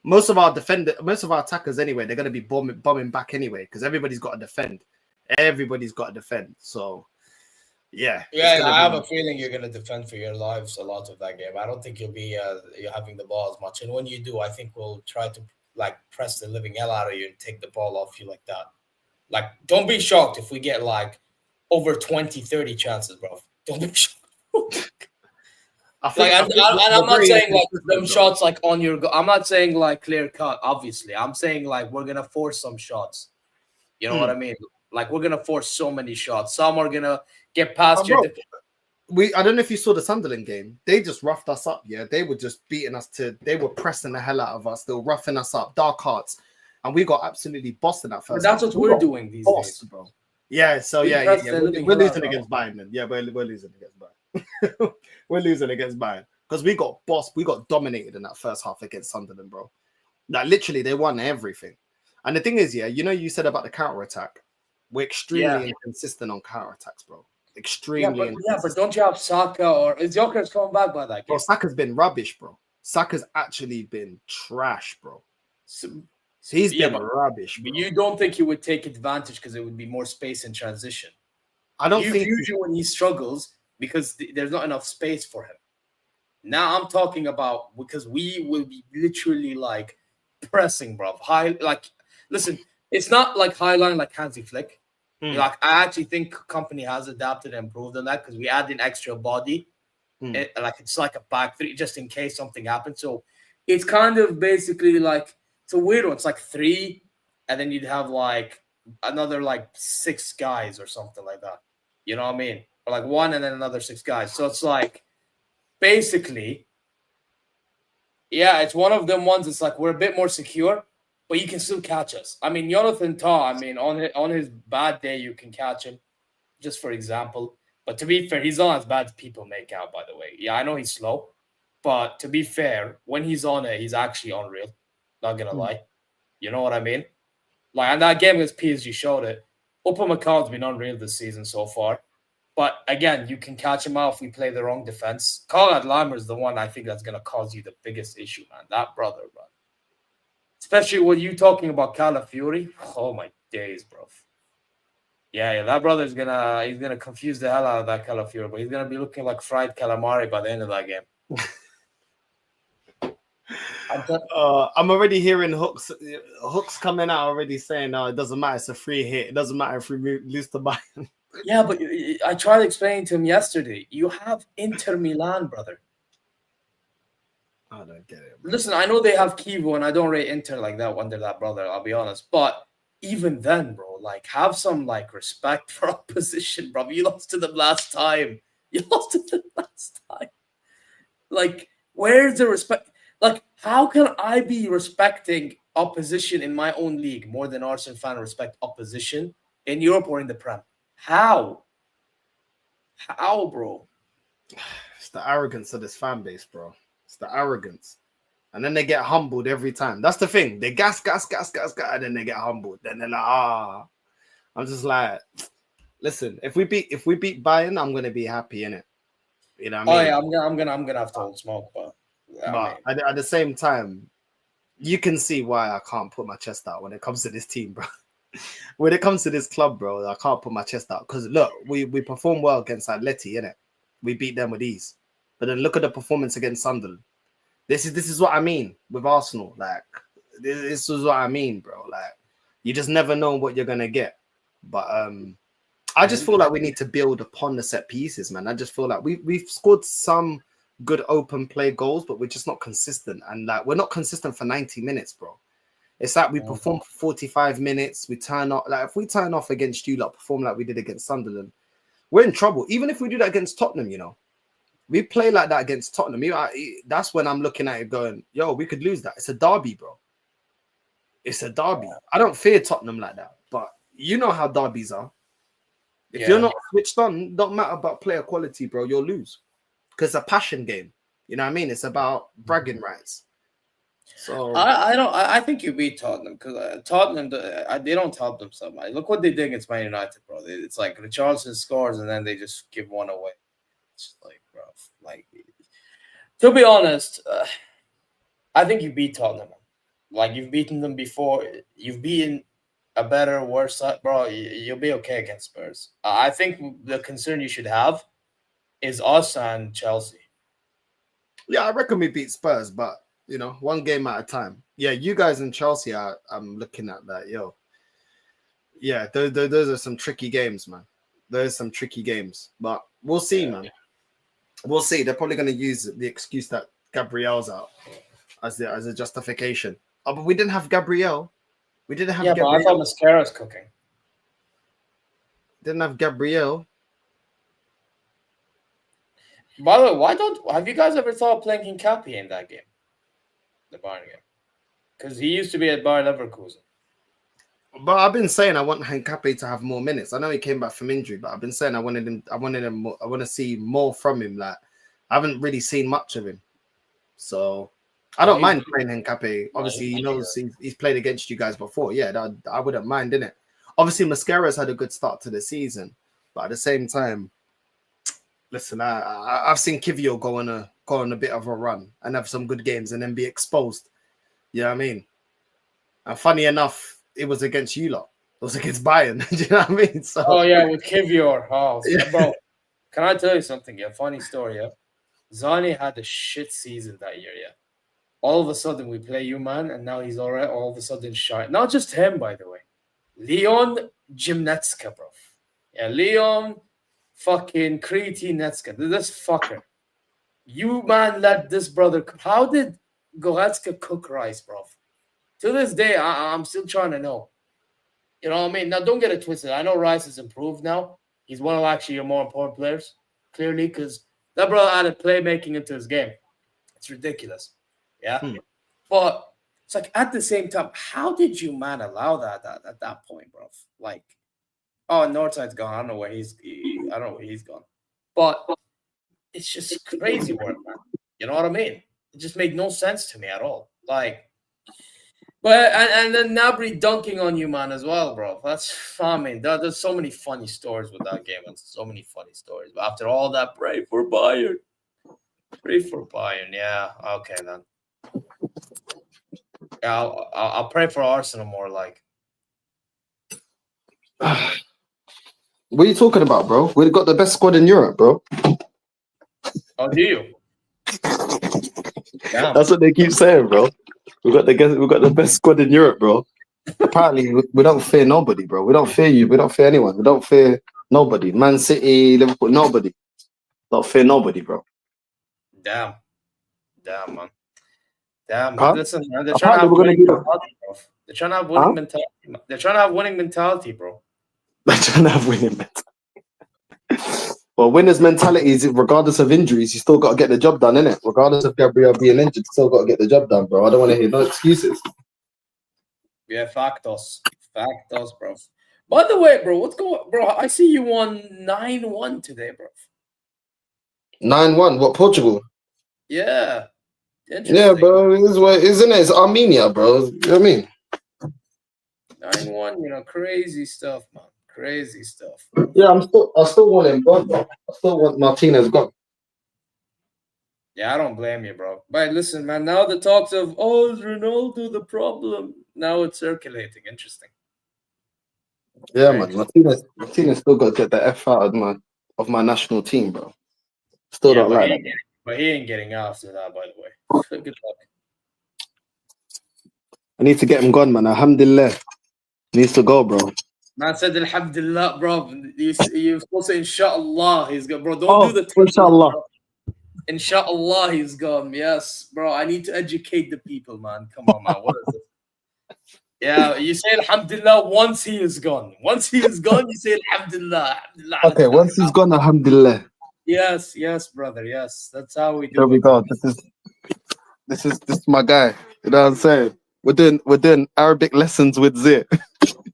Most of our attackers anyway, they're gonna be bombing back anyway, because everybody's got to defend. So yeah. I have a feeling you're gonna defend for your lives a lot of that game. I don't think you'll be you're having the ball as much. And when you do, I think we'll try to, like, press the living hell out of you and take the ball off you like that. Like, don't be shocked if we get, like, over 20, 30 chances, bro. Don't be shocked. I'm not saying, like, them shots, like, on your I'm not saying, like, clear cut, obviously. I'm saying, like, we're going to force some shots. You know what I mean? Like, we're going to force so many shots. Some are going to get past your... I don't know if you saw the Sunderland game. They just roughed us up, yeah? They were just beating us they were pressing the hell out of us. They were roughing us up, dark hearts. And we got absolutely bossed in that first. But that's what we're doing these days, bro. Yeah, so we're losing against Bayern, then. Yeah, we're losing against Bayern. We're losing against Bayern because we got bossed. We got dominated in that first half against Sunderland, bro. Like, literally, they won everything. And the thing is, you said about the counter attack. We're extremely inconsistent on counter attacks, bro. Extremely. But don't you have Saka or is Joker's coming back by that game? Bro, Saka's been rubbish, bro. Saka's actually been trash, bro. He's been rubbish. Bro. But you don't think he would take advantage because it would be more space in transition? I don't think usually when he struggles because there's not enough space for him. Now I'm talking about because we will be literally, like, pressing, bro. Listen, it's not like high line like Hansi Flick. Like, I actually think company has adapted and improved on that because we add in extra body. It's like a back three just in case something happens. So it's kind of basically like it's a weird one. It's like 3, and then you'd have, like, another, like, 6 guys or something like that. You know what I mean? Or like 1 and then another 6 guys. So it's like basically, it's one of them ones. It's like we're a bit more secure, but you can still catch us. I mean, Jonathan Tah, on his bad day, you can catch him, just for example. But to be fair, he's not as bad as people make out, by the way. Yeah, I know he's slow, but to be fair, when he's on it, he's actually unreal. Not going to lie. You know what I mean? Like, and that game against PSG showed it. Upamecano's been unreal this season so far. But again, you can catch him out if we play the wrong defense. Konrad Leimer is the one I think that's going to cause you the biggest issue, man. That brother, bro. Especially when you talking about Calafiori. Oh my days, bro. Yeah, that brother's he's gonna confuse the hell out of that Calafiori, but he's gonna be looking like fried calamari by the end of that game. I'm already hearing hooks coming out already saying, "No, it doesn't matter. It's a free hit. It doesn't matter if we lose to Bayern." Yeah, but I tried explaining to him yesterday. You have Inter Milan, brother. I don't get it, man. Listen, I know they have Kivo, and I don't rate Inter like that under that brother. I'll be honest, but even then, bro, like have some like respect for opposition, bro. You lost to them last time. Like, where's the respect? Like, how can I be respecting opposition in my own league more than Arsenal fan respect opposition in Europe or in the Prem? How, bro? It's the arrogance of this fan base, bro. It's the arrogance. And then they get humbled every time. That's the thing. They gas, and then they get humbled. Then they're like, I'm just like, listen, if we beat Bayern, I'm gonna be happy, innit? You know what I mean? Oh yeah, I'm gonna have to hold smoke, but at the same time, you can see why I can't put my chest out when it comes to this team, bro. When it comes to this club, bro, I can't put my chest out. Because look, we perform well against Atleti, innit? We beat them with ease. But then look at the performance against Sunderland. This is what I mean with Arsenal. Like, this is what I mean, bro. Like, you just never know what you're gonna get. But I just feel like we need to build upon the set pieces, man. I just feel like we've scored some good open play goals, but we're just not consistent. And like, we're not consistent for 90 minutes, bro. It's like we perform for 45 minutes. We turn off. Like, if we turn off against you, like perform like we did against Sunderland, we're in trouble. Even if we do that against Tottenham, you know, we play like that against Tottenham. That's when I'm looking at it going, yo, we could lose that. It's a derby, bro. It's a derby. I don't fear Tottenham like that, but you know how derbies are. If you're not switched on, don't matter about player quality, bro, you'll lose. Because it's a passion game. You know what I mean? It's about bragging rights. So I think you beat Tottenham because Tottenham they don't help themselves. Look what they did against Man United, bro. It's like Richarlison scores and then they just give one away. It's like, bro, like, to be honest, I think you beat Tottenham. Like, you've beaten them before. You've beaten a better, worse side, bro. You'll be okay against Spurs. I think the concern you should have is us and Chelsea. Yeah, I reckon we beat Spurs, but you know, one game at a time. Yeah, you guys in Chelsea, I'm looking at that, yo. Yeah, those are some tricky games, man. There's some tricky games, but we'll see, man. We'll see. They're probably going to use the excuse that Gabriel's out as a justification. Oh, but we didn't have Gabriel. We didn't have Gabriel. But I thought Mascara's cooking. Didn't have Gabriel. By the way, have you guys ever thought of playing Hincapié in that game? The Bayern game. Because he used to be at Bayer Leverkusen. But I've been saying I want Hincapié to have more minutes. I know he came back from injury, but I've been saying I wanted him more, I want to see more from him. Like, I haven't really seen much of him. So I don't mind playing Hincapié. Obviously, he knows he's played against you guys before. Yeah, I wouldn't mind, innit? Obviously, Mascara's had a good start to the season, but at the same time, listen, I've seen Kivio go on a bit of a run and have some good games and then be exposed. You know what I mean? And funny enough, it was against you lot. It was against Bayern. Do you know what I mean? So, oh yeah, with Kivior. Oh, yeah. Bro, can I tell you something? Yeah, funny story. Yeah, Zani had a shit season that year. Yeah, all of a sudden we play you, man, and now he's all right. All of a sudden shine. Not just him, by the way. Leon Gimnetska, bro. Yeah, Leon fucking Kritinetska. This fucker. You, man, let this brother. How did Goretzka cook rice, bro? To this day, I'm still trying to know. You know what I mean? Now, don't get it twisted. I know Rice has improved now. He's one of actually your more important players, clearly, because that brother added playmaking into his game. It's ridiculous. Yeah? But it's like, at the same time, how did you, man, allow that at that point, bro? Like, oh, Northside's gone. I don't know where he's gone. But it's just crazy work, man. You know what I mean? It just made no sense to me at all. Like, but and then Nabry dunking on you, man, as well, bro. That's, I mean, there's so many funny stories with that game, and so many funny stories. But after all that, pray for Bayern, yeah, okay then. Yeah, I'll pray for Arsenal more. Like, What are you talking about, bro? We've got the best squad in Europe, bro. oh, do you? Damn. That's what they keep saying, bro. We've got the best squad in Europe, bro. Apparently, we don't fear nobody, bro. We don't fear you. We don't fear anyone. We don't fear nobody. Man City, Liverpool, nobody. Don't fear nobody, bro. Damn, man. Damn, but Huh? listen, man, they're trying to Apparently, have we're gonna winning be the. mentality, bro. They're trying to have Huh? winning mentality. They're trying to have winning mentality, bro. They're trying to have winning mentality. Well, winners' mentality is regardless of injuries, you still got to get the job done, innit? Regardless of Gabriel being injured, you still got to get the job done, bro. I don't want to hear no excuses. Yeah, factos, bro. By the way, bro, what's going, bro? I see you won 9-1 today, bro. 9-1. What, Portugal? Yeah, interesting. Yeah, bro. Isn't it? It's Armenia, bro. You know what I mean? 9-1, you know, crazy stuff, man. Crazy stuff. Yeah, I still want him gone, bro. I still want Martinez gone. Yeah, I don't blame you, bro. But listen, man, now the talks of, oh, is Ronaldo the problem? Now it's circulating. Interesting. Yeah, Very man. Martinez still got to get the F out of my national team, bro. Still Yeah, don't like that. but he ain't getting after that, by the way. Good luck. I need to get him gone, man. Alhamdulillah. Needs to go, bro. Man said Alhamdulillah, bro. You're supposed to say Inshallah he's gone, bro. Don't do the inshallah. bro. Inshallah he's gone. Yes, bro. I need to educate the people, man. Come on, man. What is it? Yeah, you say Alhamdulillah once he is gone. Once he is gone, you say Alhamdulillah. Alhamdulillah. Okay, once he's gone, Alhamdulillah. Yes, brother. Yes, that's how we do. There we go. This is my guy. You know what I'm saying? We're doing Arabic lessons with Zir.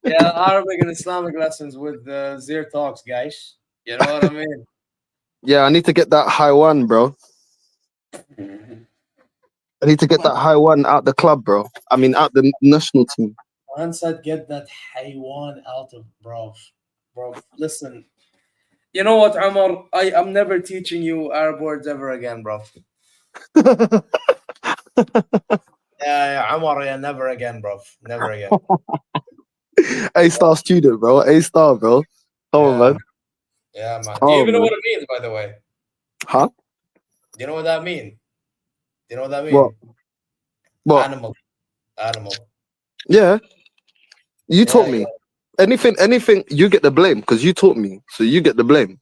Yeah, Arabic and Islamic lessons with Zir Talks, guys. You know what I mean? Yeah, I need to get that high one, bro. I need to get that high one out the club, bro. I mean, out the national team. Once I get that haywan out of bro. Listen, you know what, Amar? I'm never teaching you Arab words ever again, bro. Yeah, Amar, yeah, never again, bro. Never again. A-star student, bro. A-star, bro. Come on, man. Yeah, man. Do you even know what it means, by the way? Huh? Do you know what that means? Do you know what that means? What? Animal. Yeah. You taught me. Anything, you get the blame because you taught me. So you get the blame.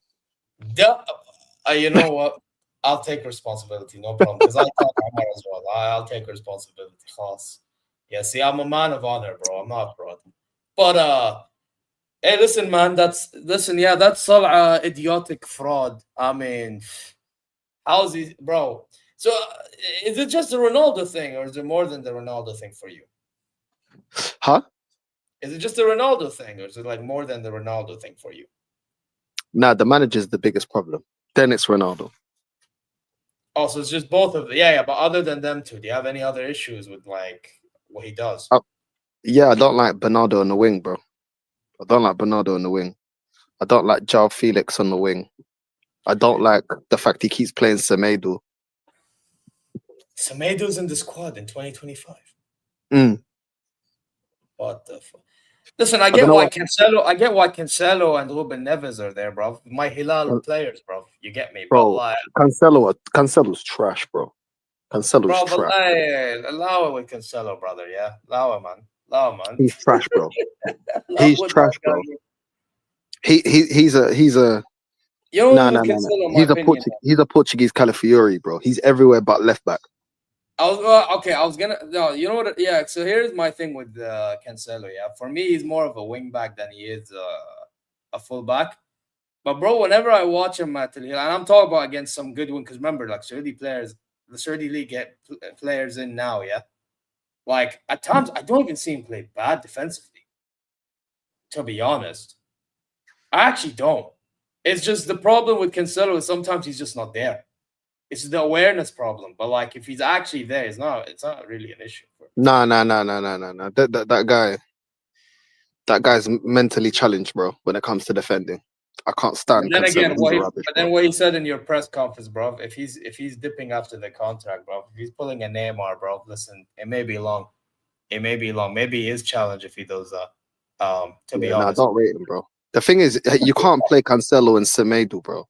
You know what? I'll take responsibility, no problem. Because I taught Amar as well. I'll take responsibility. Khas. Yeah, see, I'm a man of honor, bro. I'm not fraud. But hey, listen, man. That's Salah idiotic fraud. I mean, how's he, bro? So is it just the Ronaldo thing, or is it more than the Ronaldo thing for you? Huh? Is it just the Ronaldo thing, or is it like more than the Ronaldo thing for you? Nah, the manager's the biggest problem. Then it's Ronaldo. Oh, so it's just both of them. Yeah. But other than them two, do you have any other issues with like what he does? Yeah, I don't like Bernardo on the wing, bro. I don't like Bernardo on the wing. I don't like João Felix on the wing. I don't like the fact he keeps playing Semedo. Semedo's in the squad in 2025. What the fuck? Listen, I get why Cancelo and Ruben Neves are there, bro. My Hilal players, bro. You get me, bro. Like, Cancelo's trash, bro. Cancelo's trash. Allow it with Cancelo, brother. Yeah, allow it, man. He's trash, bro. He's trash, bro. He's a. No. He's a Portuguese Calafiori, bro. He's everywhere but left back. I was gonna. No, you know what? Yeah. So here's my thing with Cancelo. Yeah, for me, he's more of a wing back than he is a full back. But bro, whenever I watch him at Al Hilal, and I'm talking about against some good one, because remember, like Saudi players, the Saudi league get players in now. Yeah, like at times I don't even see him play bad defensively. To be honest, I actually don't. It's just the problem with Cancelo is sometimes he's just not there. It's the awareness problem. But like if he's actually there, it's not really an issue. No. That guy's mentally challenged, bro, when it comes to defending. I can't stand. Then again, what he said in your press conference, bro, if he's dipping after the contract, bro, if he's pulling a Neymar, bro, listen, it may be long. it may be long. Maybe his challenge if he does that. To be Nah, honest, don't rate him, bro. The thing is, you can't play Cancelo and Semedo, bro.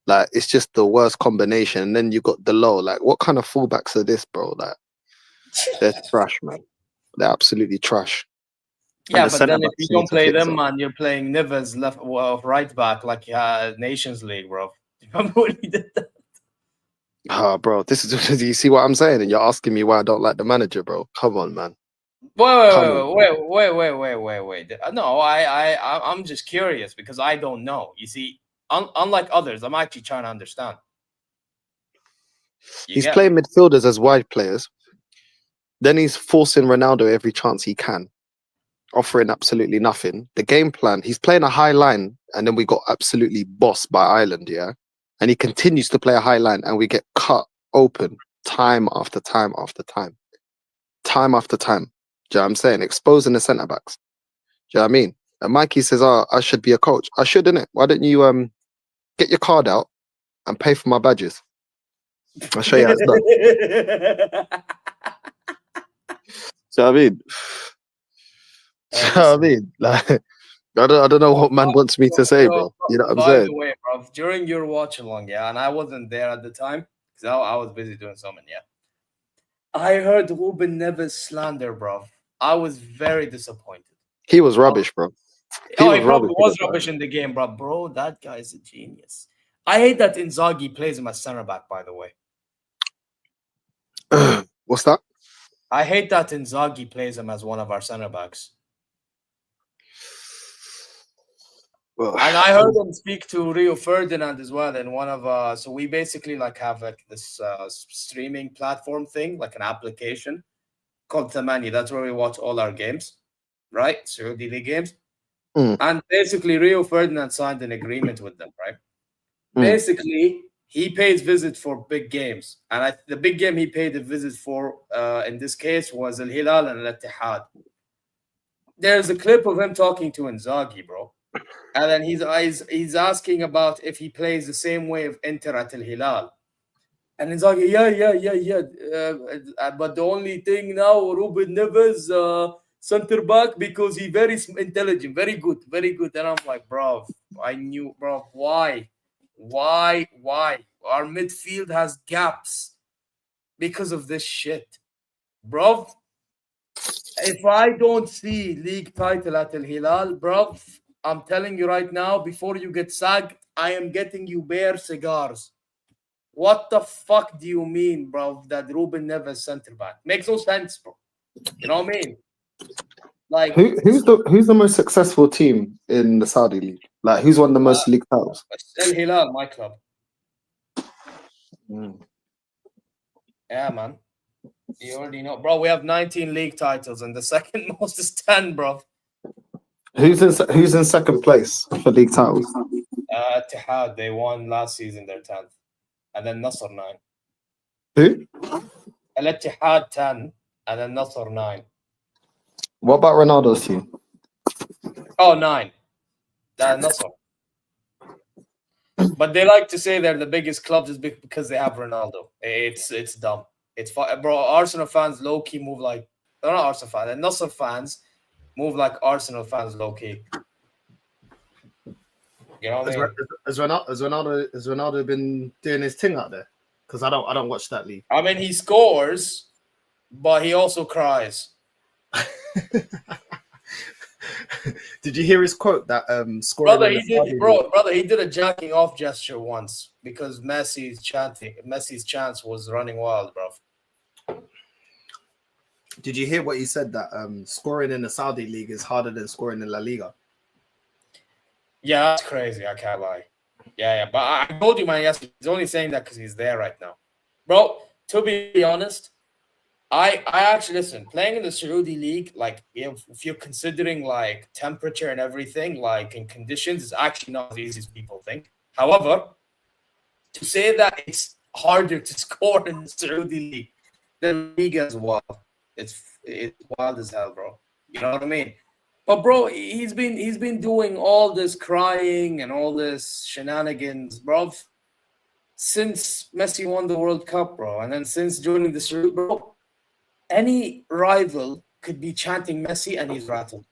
Like, it's just the worst combination. And then you got the low. Like, what kind of fullbacks are this, bro? Like, they're trash, man. They're absolutely trash. yeah, the but then if centre-backs you need don't to play fix them, it. man, you're playing Neves right back like Nations League, bro. Remember when he did that? Bro, this is. You see what I'm saying? And you're asking me why I don't like the manager, bro. Come on, man. Wait. No, I'm just curious because I don't know. You see, unlike others, I'm actually trying to understand. He's playing midfielders as wide players. Then he's forcing Ronaldo every chance he can, offering absolutely nothing. The game plan, he's playing a high line, and then we got absolutely bossed by Ireland, yeah? And he continues to play a high line, and we get cut open time after time after time. Time after time. Do you know what I'm saying? Exposing the centre-backs. Do you know what I mean? And Mikey says, I should be a coach. I should, innit? Why don't you get your card out and pay for my badges? I'll show you how it's done. Do you know what I mean? Do you know what I mean? Like, I don't know what man wants me to say, bro. You know what I'm By saying? the way, bro, during your watch along, yeah, and I wasn't there at the time because I was busy doing something, yeah. I heard Ruben Neves slander, bro. I was very disappointed. He was rubbish, bro. He probably was rubbish in the game, bro. Bro, that guy's a genius. I hate that Inzaghi plays him as center back, by the way. What's that? I hate that Inzaghi plays him as one of our center backs. Well, and I heard him speak to Rio Ferdinand as well in one of so we basically like have like this streaming platform thing, like an application called Tamani. That's where we watch all our games, right? Saudi League games. And basically Rio Ferdinand signed an agreement with them, right? Basically, he pays visit for big games. And the big game he paid a visit for in this case was Al Hilal and Al Ittihad. There's a clip of him talking to Inzaghi, bro. And then he's asking about if he plays the same way of Inter at Al Hilal. And Inzaghi, yeah. But the only thing now, Ruben Neves, center back, because he's very intelligent, very good. And I'm like, bro, I knew, bro, why? Our midfield has gaps because of this shit, bro. If I don't see league title at Al Hilal, bro, I'm telling you right now, before you get sacked, I am getting you bare cigars. What the fuck do you mean, bro, that Ruben Neves center back? Makes no sense, bro. You know what I mean? Like who's the most successful team in the Saudi league? Like, who's won the most league titles? Al Hilal, my club. Yeah, man. You already know, bro. We have 19 league titles, and the second most is 10, bro. Who's in second place for league titles? Ittihad, they won last season, their 10th, and then Nasr 9. Who? Al Ittihad 10, and then Nasr 9. What about Ronaldo's team? Oh, 9. Nasr. But they like to say they're the biggest clubs is because they have Ronaldo. It's dumb. It's bro. Arsenal fans low key move like they're not Arsenal fans. And Nasr fans move like Arsenal fans low key. You know what I mean? Has Ronaldo been doing his thing out there? Because I don't watch that league. I mean, he scores, but he also cries. Did you hear his quote that scoring? Brother, he did a jacking off gesture once because Messi's chance was running wild, bro. Did you hear what he said that scoring in the Saudi league is harder than scoring in La Liga? Yeah, that's crazy. I can't lie. Yeah. But I told you, man, yes, he's only saying that because he's there right now. Bro, to be honest, I actually, listen, playing in the Saudi league, like, if you're considering, like, temperature and everything, like, in conditions, it's actually not as easy as people think. However, to say that it's harder to score in the Saudi league than the league as well, it's wild as hell, bro. You know what I mean? But bro, he's been doing all this crying and all this shenanigans, bro, since Messi won the World Cup, bro, and then since joining the Saudi, bro. Any rival could be chanting Messi and he's rattled.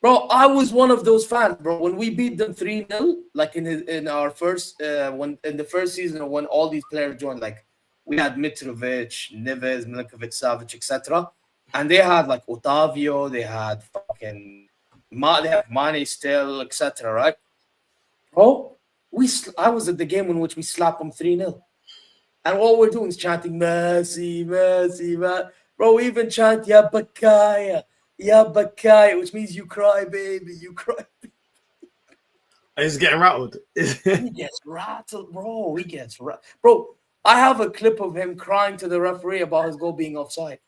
Bro, I was one of those fans, bro. When we beat them 3-0, like in our first when in the first season when all these players joined, like we had Mitrovic, Neves, Milinkovic, Savic, etc. And they had like Otavio, they had fucking they have Mane still, etc. Right? Bro, I was at the game in which we slapped them 3-0. And all we're doing is chanting Messi, Messi, man. Bro, we even chant Ya Bakaya. Yeah, Bakaya, which means you cry, baby, you cry. He's getting rattled. He gets rattled, bro. He gets rattled. Bro, I have a clip of him crying to the referee about his goal being offside.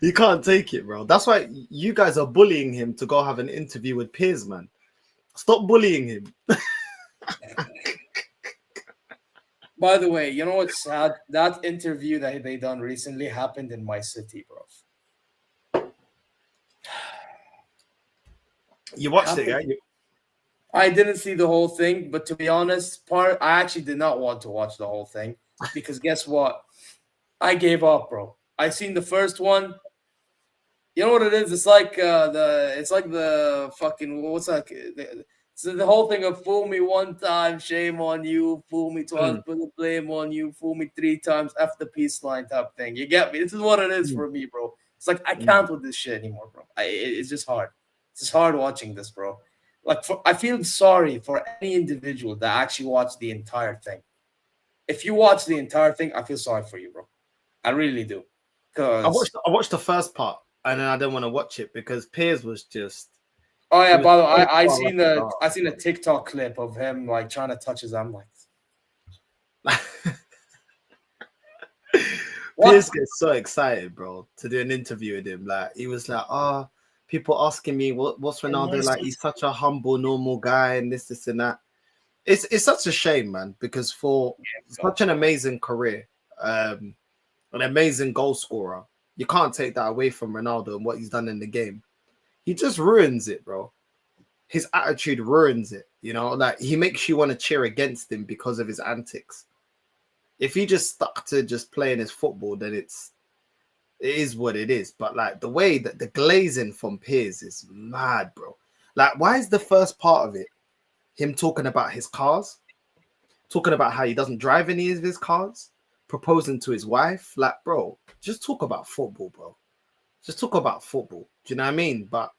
You can't take it, bro. That's why you guys are bullying him to go have an interview with Piers, man. Stop bullying him. By the way, you know what's sad? That interview that they done recently happened in my city, bro. You watched it, yeah? I didn't see the whole thing, but to be honest, I actually did not want to watch the whole thing because guess what? I gave up, bro. I seen the first one. You know what it is? It's like the fucking what's that? So the whole thing of fool me one time, shame on you. Fool me twice, put the blame on you. Fool me 3 times, F the peace line type thing. You get me? This is what it is for me, bro. It's like I can't with this shit anymore, bro. It's just hard. It's just hard watching this, bro. Like I feel sorry for any individual that actually watched the entire thing. If you watch the entire thing, I feel sorry for you, bro. I really do. I watched the first part and then I didn't want to watch it because Piers was just. Oh yeah, by the way, I seen a TikTok clip of him like trying to touch his arm, like. Piers gets so excited, bro, to do an interview with him. Like he was like, "Oh, people asking me what's Ronaldo like? He's such a humble, normal guy, and this and that." It's such a shame, man, because for such an amazing career, an amazing goal scorer, you can't take that away from Ronaldo and what he's done in the game. He just ruins it, bro. His attitude ruins it, you know, like he makes you want to cheer against him because of his antics. If he just stuck to just playing his football, then it is what it is. But like the way that the glazing from Piers is mad, bro. Like, why is the first part of it him talking about his cars, talking about how he doesn't drive any of his cars, proposing to his wife? Like, bro, just talk about football, bro. Just talk about football. Do you know what I mean? But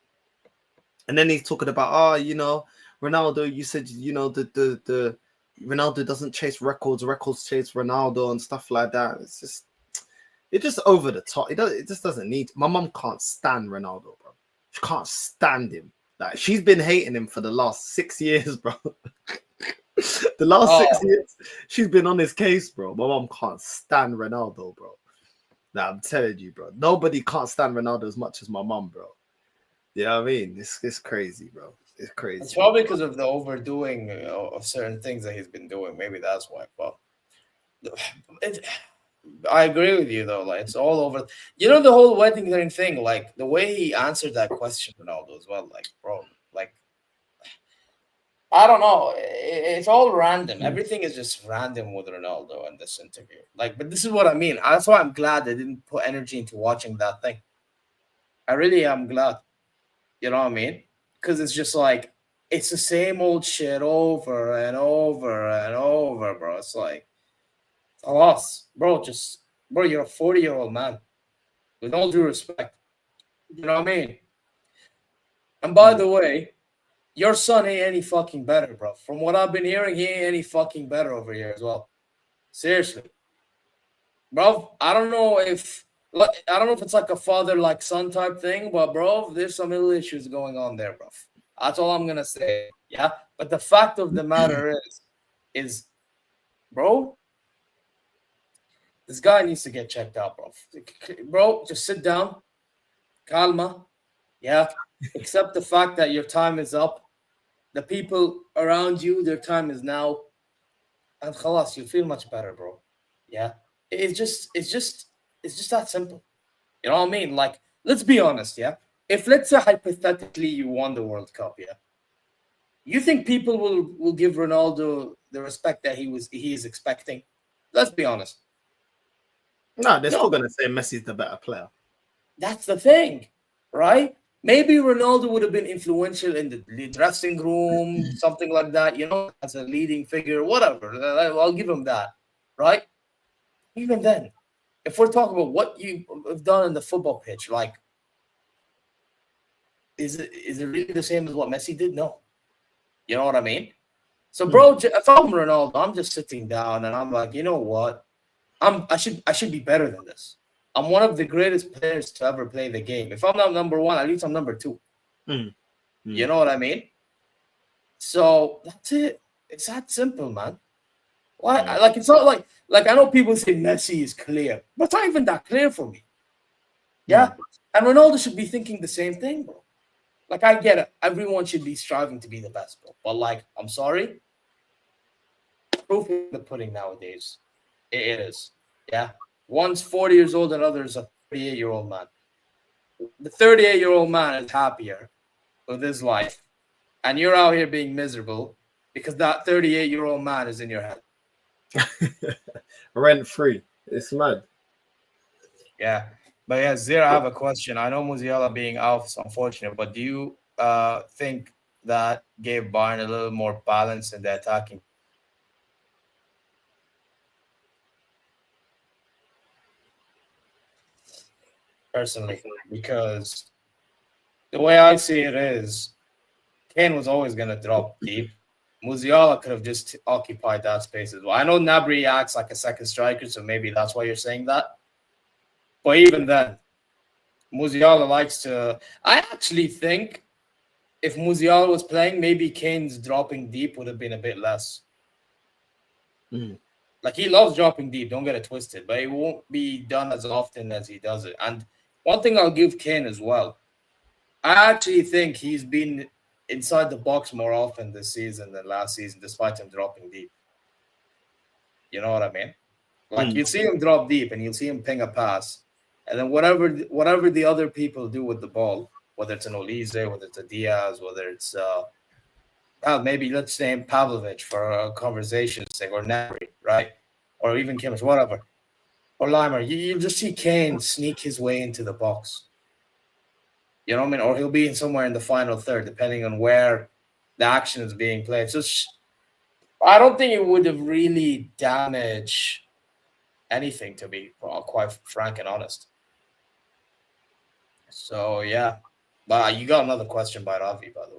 and then he's talking about, oh, you know, Ronaldo, you said, you know, the Ronaldo doesn't chase records chase Ronaldo and stuff like that. It's just over the top. It just doesn't need. My mum can't stand Ronaldo, bro. She can't stand him. Like she's been hating him for the last 6 years, bro. The last 6 years, she's been on his case, bro. My mum can't stand Ronaldo, bro. Nah, I'm telling you, bro. Nobody can't stand Ronaldo as much as my mum, bro. You know what I mean? It's crazy, bro. It's crazy. It's probably because of the overdoing of certain things that he's been doing. Maybe that's why. But I agree with you, though. Like, it's all over. You know, the whole wedding ring thing, like, the way he answered that question, Ronaldo, as well. Like, bro, like, I don't know. It's all random. Everything is just random with Ronaldo in this interview. Like, but this is what I mean. That's why I'm glad I didn't put energy into watching that thing. I really am glad. You know what I mean? Because it's just like, it's the same old shit over and over and over, bro. It's like, it's a loss. Bro, you're a 40-year-old man. With all due respect. You know what I mean? And by the way, your son ain't any fucking better, bro. From what I've been hearing, he ain't any fucking better over here as well. Seriously. Bro, I don't know if it's like a father-like son type thing, but bro, there's some ill issues going on there, bro. That's all I'm gonna say. Yeah. But the fact of the matter is, bro, this guy needs to get checked out, bro. Bro, just sit down. Calma. Yeah. Accept the fact that your time is up. The people around you, their time is now. And khalas, you feel much better, bro. Yeah. It's just that simple. You know what I mean? Like, let's be honest, yeah? If, let's say, hypothetically, you won the World Cup, yeah? You think people will give Ronaldo the respect that he is expecting. Let's be honest. No, they're No. still gonna say Messi's the better player. That's the thing, right? Maybe Ronaldo would have been influential in the dressing room, something like that, as a leading figure, whatever. I'll give him that, right? Even then, if we're talking about what you have done in the football pitch, like, is it really the same as what Messi did? No. You know what I mean? So, bro, if I'm Ronaldo, I'm just sitting down and I'm like, you know what? I should be better than this. I'm one of the greatest players to ever play the game. If I'm not number one, at least I'm number two. You know what I mean? So that's it. It's that simple, man. Why? Like, it's not like I know people say Messi is clear, but it's not even that clear for me. Yeah, and Ronaldo should be thinking the same thing, bro. Like, I get it. Everyone should be striving to be the best, bro. But, like, I'm sorry. Proof in the pudding nowadays. It is. Yeah. One's 40 years old and others a 38-year-old man. The 38-year-old man is happier with his life. And you're out here being miserable because that 38-year-old man is in your head. Rent free. It's mad. Yeah. But yeah, Zira, I have a question. I know Musiala being out is unfortunate, but do you think that gave Bayern a little more balance in the attacking? Personally, because the way I see it is, Kane was always going to drop deep. Musiala could have just occupied that space as well. I know Gnabry acts like a second striker, so maybe that's why you're saying that. But even then, Musiala likes to... I actually think if Musiala was playing, maybe Kane's dropping deep would have been a bit less. Like, he loves dropping deep, don't get it twisted, but it won't be done as often as he does it. And one thing I'll give Kane as well, I actually think he's been inside the box more often this season than last season, despite him dropping deep. You know what I mean? Like, you see him drop deep and you'll see him ping a pass. And then whatever the other people do with the ball, whether it's an Olise, whether it's a Diaz, whether it's maybe let's name Pavlovic for a conversation's sake, or Gnabry, right? Or even Kimmich, whatever. Or Limer. You'll just see Kane sneak his way into the box. You know what I mean? Or he'll be in somewhere in the final third, depending on where the action is being played. So I don't think it would have really damaged anything, to be quite frank and honest. So, yeah. But you got another question by Ravi, by the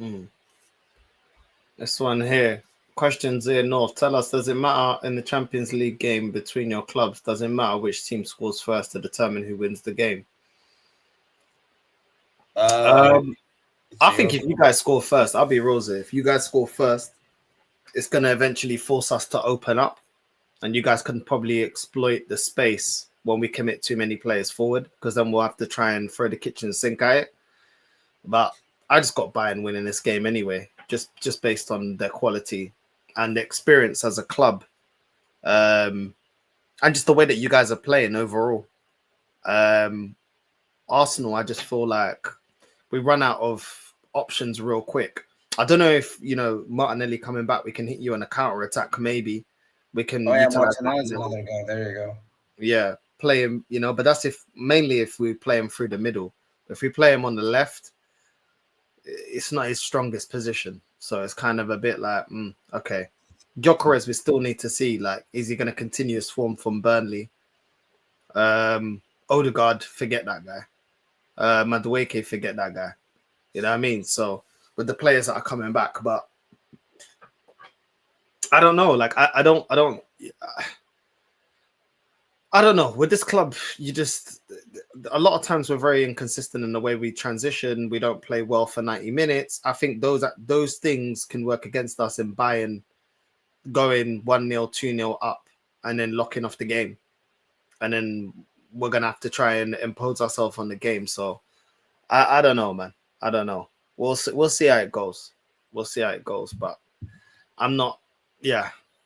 way. This one here. Questions here, North. Tell us, does it matter in the Champions League game between your clubs? Does it matter which team scores first to determine who wins the game? I think if you guys score first, I'll be Rosa. If you guys score first, it's going to eventually force us to open up. And you guys can probably exploit the space when we commit too many players forward, because then we'll have to try and throw the kitchen sink at it. But I just got Bayern winning this game anyway, just based on their quality and the experience as a club. And just the way that you guys are playing overall. Arsenal, I just feel like we run out of options real quick. I don't know if, Martinelli coming back, we can hit you on a counter attack, maybe. We can utilize Martinelli. There you go. Yeah, play him, but that's mainly if we play him through the middle. If we play him on the left, it's not his strongest position. So it's kind of a bit like, okay. Gyökeres, we still need to see, like, is he going to continue his form from Burnley? Odegaard, forget that guy. Madueke, forget that guy. You know what I mean? So with the players that are coming back, but I don't know. Like, I don't know. With this club, a lot of times we're very inconsistent in the way we transition. We don't play well for 90 minutes. I think those things can work against us in Bayern going 1-0, 2-0 up and then locking off the game. And then we're going to have to try and impose ourselves on the game. So I don't know, man. I don't know. We'll see how it goes. But I'm not,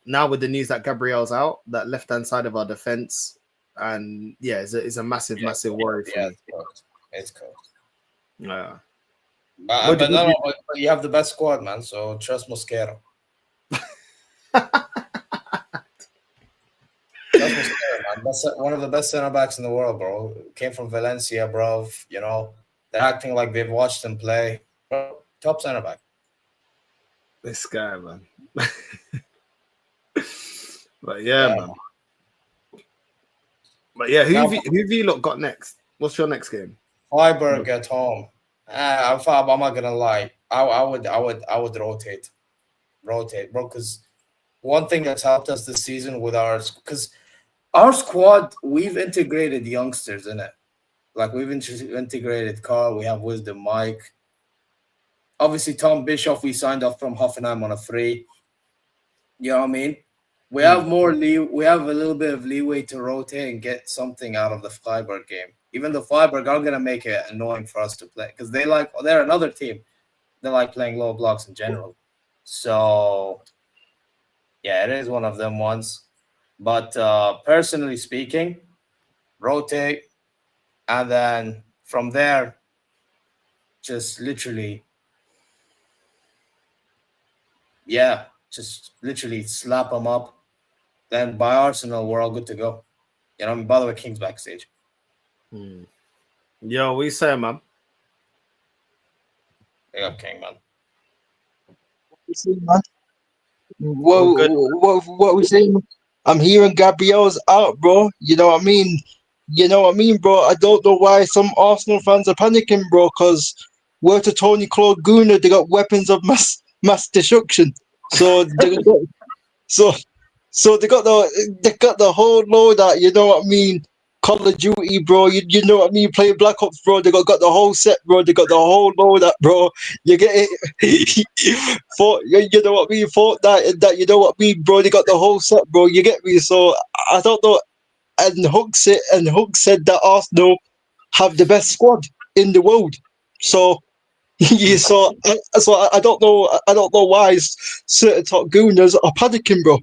now with the news that Gabriel's out, that left-hand side of our defense, and it's a massive worry for me. It's cool. Yeah. But you have the best squad, man, so trust Mosquera. That's what's scary, man. That's one of the best center backs in the world, bro. Came from Valencia, bro. You know, they're acting like they've watched him play. Bro, top center back. This guy, man. But yeah, man. But yeah, who have you lot got next? What's your next game? Freiburg at home. I'm not gonna lie. I would rotate, bro. Because one thing that's helped us this season with because our squad, we've integrated youngsters in it. Like we've integrated Carl. We have Wisdom, Mike. Obviously, Tom Bischoff. We signed off from Hoffenheim on a free. You know what I mean? We have we have a little bit of leeway to rotate and get something out of the Freiburg game. Even the Freiburg are gonna make it annoying for us to play because they're another team. They like playing low blocks in general. So yeah, it is one of them ones. But personally speaking, rotate, and then from there, just literally, just literally slap them up. Then by Arsenal, we're all good to go. You know, I mean, by the way, King's backstage. Yo, what you say, man? They got King, man. What we saying? I'm hearing Gabriel's out, bro. You know what I mean? Bro. I don't know why some Arsenal fans are panicking, bro. Because word to Tony Claude Gunnar, they got weapons of mass destruction. So they got, so they got the whole load that, you know what I mean, Call of Duty, bro. You know what I mean? Playing Black Ops, bro. They got the whole set, bro. They got the whole load that, bro. You get it? You know what I mean? That you know what I mean, bro. They got the whole set, bro. You get me? So I don't know. And Hook said that Arsenal have the best squad in the world. So so I don't know. I don't know why certain top gooners are panicking, bro.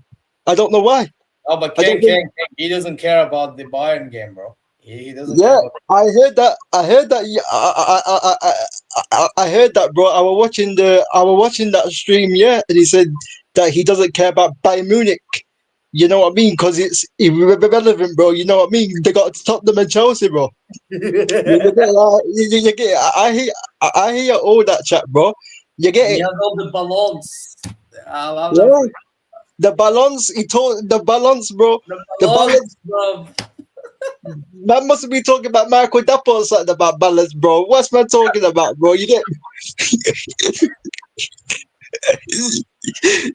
I don't know why. Oh, but King, he doesn't care about the Bayern game, bro. He doesn't. Yeah, care about I heard that. I heard that. I heard that, bro. I was watching that stream, yeah, and he said that he doesn't care about Bayern Munich. You know what I mean? Because it's irrelevant, bro. You know what I mean? They got Tottenham and Chelsea, bro. You get it. I hear all that chat, bro. You get it? He has all the balloons. Yeah. The balance, the balance, bro. The balance, bro. Man must be talking about Michael Dapper or something about balance, bro. What's man talking about, bro? You get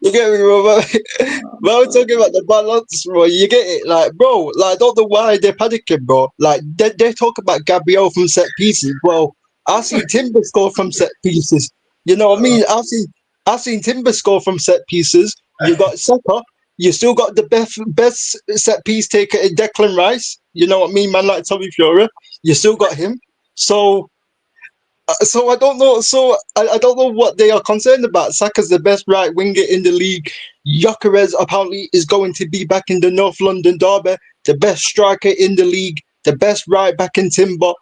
you get me, bro? We're talking about the balance, bro. You get it? Like, bro, like, I don't know why they're panicking, bro. Like, they talk about Gabriel from set pieces. Well, I've seen Timber score from set pieces. You know what I mean? I've seen Timber score from set pieces. You got Saka. You still got the best set piece taker in Declan Rice. You know what I mean, man, like Tommy Fiore. You still got him. So I don't know. So I don't know what they are concerned about. Saka's the best right winger in the league. Gyökeres apparently is going to be back in the North London derby. The best striker in the league. The best right back in Timber.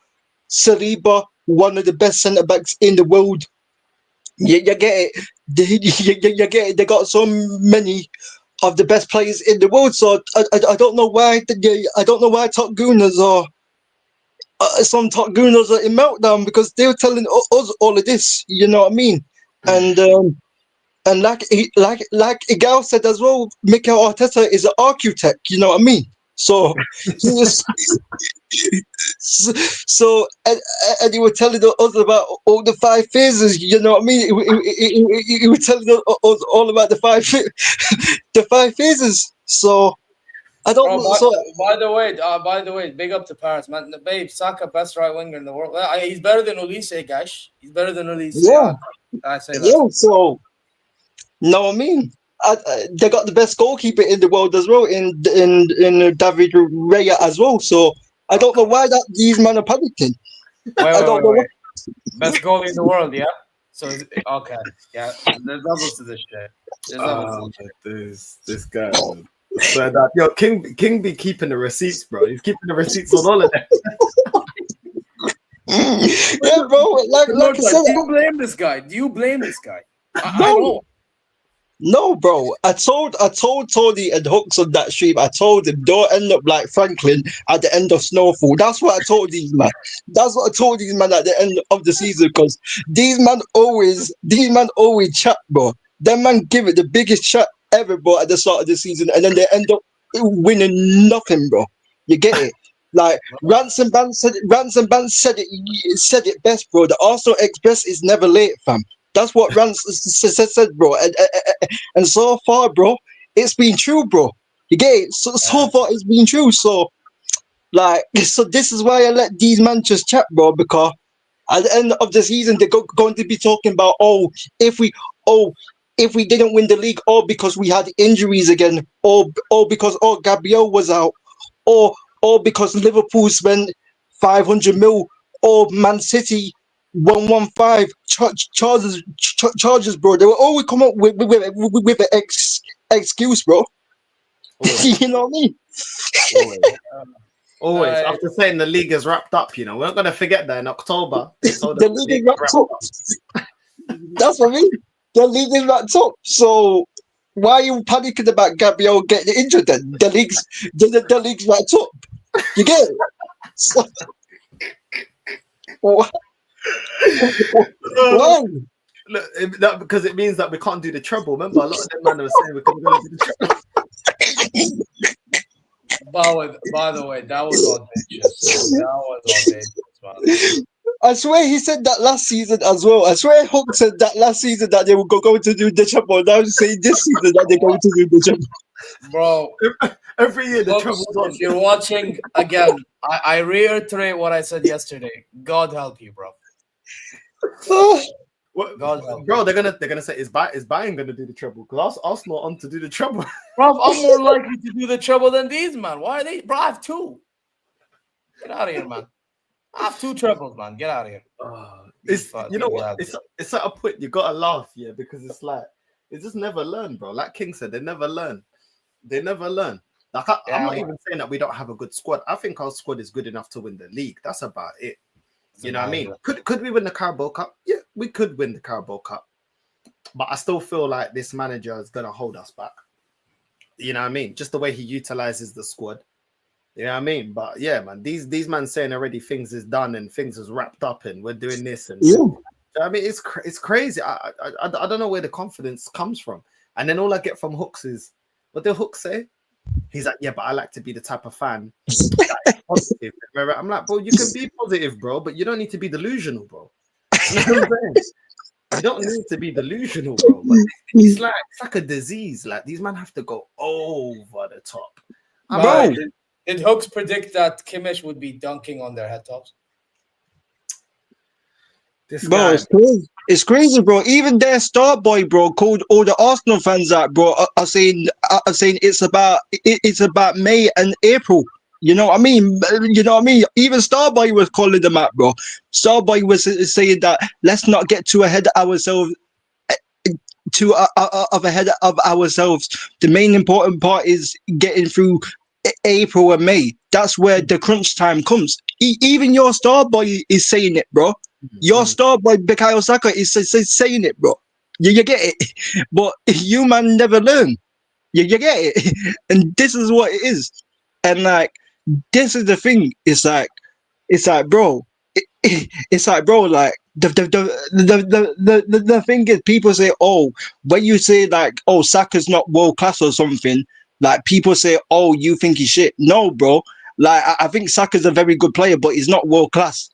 Saliba, one of the best centre backs in the world. You get it. You get it. They got so many of the best players in the world. So I don't know why. I don't know why top gooners are. Some top gooners are in Meltdown because they were telling us all of this. You know what I mean? And like Igal said as well, Mikel Arteta is an architect. You know what I mean? So and he was telling us about all the 5 phases. You know what I mean? He was telling us all about the 5 phases. So I don't know. By the way, big up to Paris, man. Babe, Saka, best right winger in the world. He's better than Olise, guys. He's better than Olise. Yeah. I say that. Yeah. So, know what I mean? They got the best goalkeeper in the world as well in David Raya as well. So I don't know why these men are panicking. I don't know. Wait. Best goalie in the world, yeah. So okay, yeah. There's levels to this shit. This guy. So that yo, King be keeping the receipts, bro. He's keeping the receipts on all of them. Yeah, bro. Like I said, do you blame this guy? I no. know. No, bro. I told Tony and Hooks on that stream. I told him don't end up like Franklin at the end of Snowfall. That's what I told these man. That's what I told these man at the end of the season because these man always chat, bro. Them man give it the biggest chat ever, bro, at the start of the season, and then they end up winning nothing, bro. You get it? Like Ransom Band said it best, bro. The Arsenal Express is never late, fam. That's what Rance said, bro. And so far, bro, it's been true, bro. You get it? So far, it's been true. So, like, so this is why I let these men just chat, bro, because at the end of the season, they're going to be talking about, if we, if we didn't win the league, or because we had injuries again, or because, Gabriel was out, or because Liverpool spent 500 mil, or Man City 115 charges, bro. They will always come up with an excuse, bro. You know what I mean? Always. After saying the league is wrapped up, we're not going to forget that in October. The league is wrapped up. That's what I mean. The league is wrapped up. So why are you panicking about Gabriel getting injured then? The league's wrapped up. You get it? So, why? Look, because it means that we can't do the treble. Remember, a lot of them man were saying we couldn't do the treble. By the way, that was audacious. Man. I swear he said that last season as well. I swear Hook said that last season that they were going to do the treble. Now he's saying this season that they're going to do the treble. Bro, every year the treble. If you're watching again, I reiterate what I said yesterday. God help you, bro. Bro, they're gonna say is Bayern gonna do the treble because Arsenal on to do the treble. Bro, I'm more likely to do the treble than these, man. Why are they? Bro, I have two. Get out of here, man. I have two trebles, man. Get out of here. It's you know what? It's at a point you gotta laugh, because it's like they just never learn, bro. Like King said, they never learn. Like I'm not even saying that we don't have a good squad. I think our squad is good enough to win the league. That's about it. You know what I mean? Could we win the Carabao Cup? Yeah, we could win the Carabao Cup. But I still feel like this manager is gonna hold us back. You know what I mean? Just the way he utilizes the squad. You know what I mean? But yeah, man, these man saying already things is done and things is wrapped up and we're doing this and I mean it's crazy. I don't know where the confidence comes from. And then all I get from Hooks is what did Hooks say? He's like, yeah, but I like to be the type of fan that is positive. I'm like, bro, you can be positive, bro, but you don't need to be delusional, bro. You know what I'm saying? You don't need to be delusional, bro. But it's like a disease. Like these men have to go over the top. Bro, did Hooks predict that Kimmich would be dunking on their head tops? It's crazy, bro. Even their star boy, bro, called all the Arsenal fans out, bro, are saying it's about May and April. You know what I mean? Even Starboy was calling them out, bro. Starboy was saying that let's not get too ahead of ourselves. Ahead of ourselves. The main important part is getting through April and May. That's where the crunch time comes. Even your Starboy is saying it, bro. Your star boy Bukayo Saka is saying it, bro. You get it, but you man never learn. You get it, and this is what it is. And like this is the thing. It's like, bro. It's like, bro. Like the thing is, people say, when you say like, Saka's not world class or something, like people say, you think he's shit. No, bro. Like I think Saka's a very good player, but he's not world class.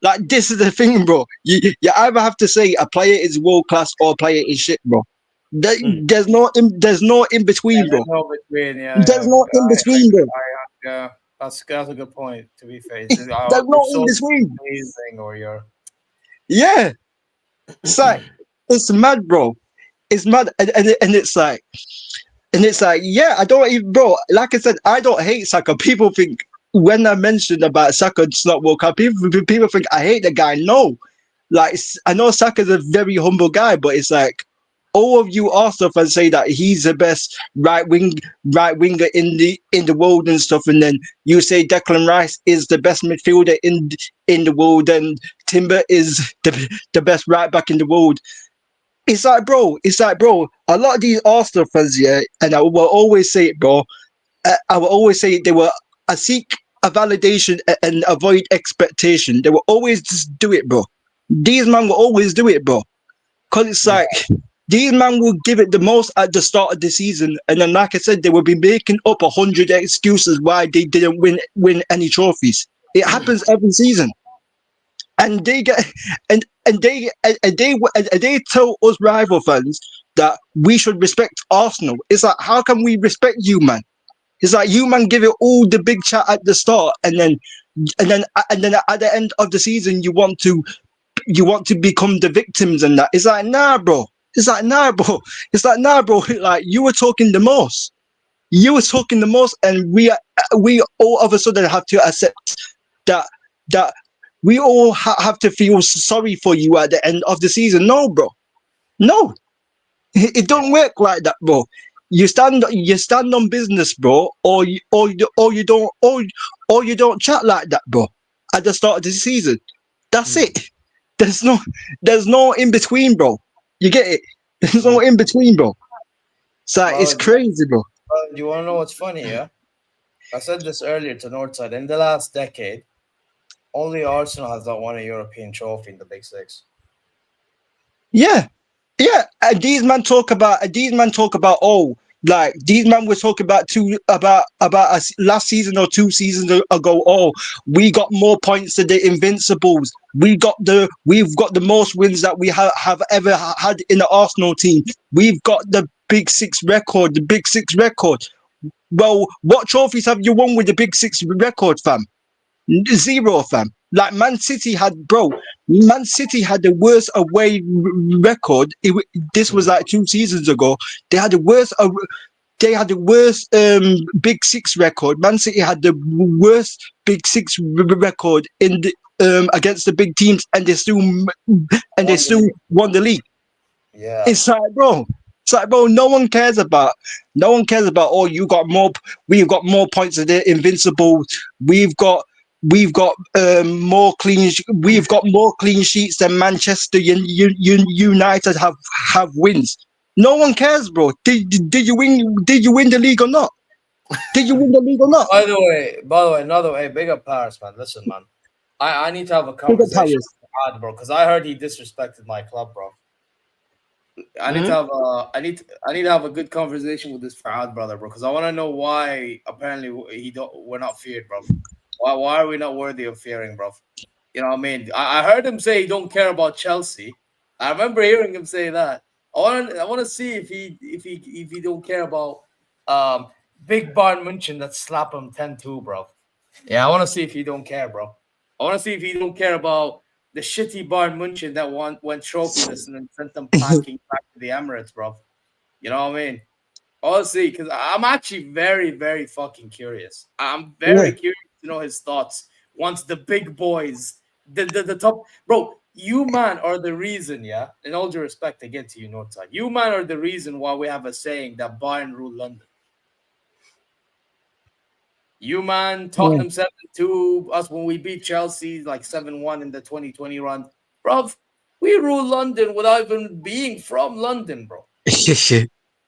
Like this is the thing, bro. You either have to say a player is world class or a player is shit, bro. There's no in between, bro. There's no in between, bro. Yeah, that's a good point. To be fair, there's no in between. Amazing, or you're. Yeah, it's like it's mad, bro. It's mad, and it's like, yeah. I don't even, bro. Like I said, I don't hate Saka. People think. When I mentioned about Saka, it's not World Cup. People think I hate the guy. No, like I know Saka's a very humble guy, but it's like all of you Arsenal fans say that he's the best right winger in the world and stuff, and then you say Declan Rice is the best midfielder in the world, and Timber is the best right back in the world. it's like, bro, a lot of these Arsenal fans, yeah, and I will always say it, bro. I will always say they were seek a validation and avoid expectation. They will always just do it, bro. These man will always do it, bro. Cause it's like these man will give it the most at the start of the season, and then, like I said, they will be making up 100 excuses why they didn't win any trophies. It happens every season, and they get and they tell us rival fans that we should respect Arsenal. It's like, how can we respect you, man? It's like, you man give it all the big chat at the start, and then at the end of the season you want to become the victims and that. It's like, nah, bro. It's like, nah, bro. It's like, nah, bro. Like, you were talking the most. You were talking the most, and we all of a sudden have to accept that we all have to feel sorry for you at the end of the season. No, bro. No, it don't work like that, bro. You stand on business, bro, or you don't chat like that, bro. At the start of the season, that's it. There's no in between, bro. You get it? There's no in between, bro. It's like, it's crazy, bro. You want to know what's funny? Yeah, I said this earlier to Northside. In the last decade, only Arsenal has not won a European trophy in the Big Six. Yeah. And these men talk about oh, like, these men were talking about us last season or 2 seasons ago. Oh, we got more points than the Invincibles. We've got the most wins that we have ever had in the Arsenal team. We've got the Big Six record. Well, what trophies have you won with the Big Six record, fam? 0, fam. Like, Man City had the worst away record. This was like 2 seasons ago. They had the worst Big Six record. Man City had the worst Big Six record in the, against the big teams, and they still won the league. Yeah, it's like, bro. No one cares about. Oh, we've got more points than the Invincibles. We've got more clean sheets than Manchester United have wins. No one cares, bro. Did you win the league or not? Did you win the league or not? By the way, another way, big up Paris, man. Listen, man, I need to have a conversation with Ad, bro, because I heard he disrespected my club, bro. I need to have a good conversation with this Farhad brother, bro, because I want to know why apparently we're not feared, bro. Why are we not worthy of fearing, bro? You know what I mean? I heard him say he don't care about Chelsea. I remember hearing him say that. I want to see if he don't care about Big Bayern München that slap him 10-2, bro. Yeah, I want to see if he don't care, bro. I want to see if he don't care about the shitty Bayern München that went trophyless and then sent them packing back to the Emirates, bro. You know what I mean? Honestly, because I'm actually very, very fucking curious. I'm very curious to know his thoughts once the big boys, the top, bro. You man are the reason, yeah. In all due respect, again to you, Northside. You man are the reason why we have a saying that Bayern rule London. You man, Tottenham 7-2, us when we beat Chelsea like 7-1 in the 2020 run. Bro, we rule London without even being from London, bro.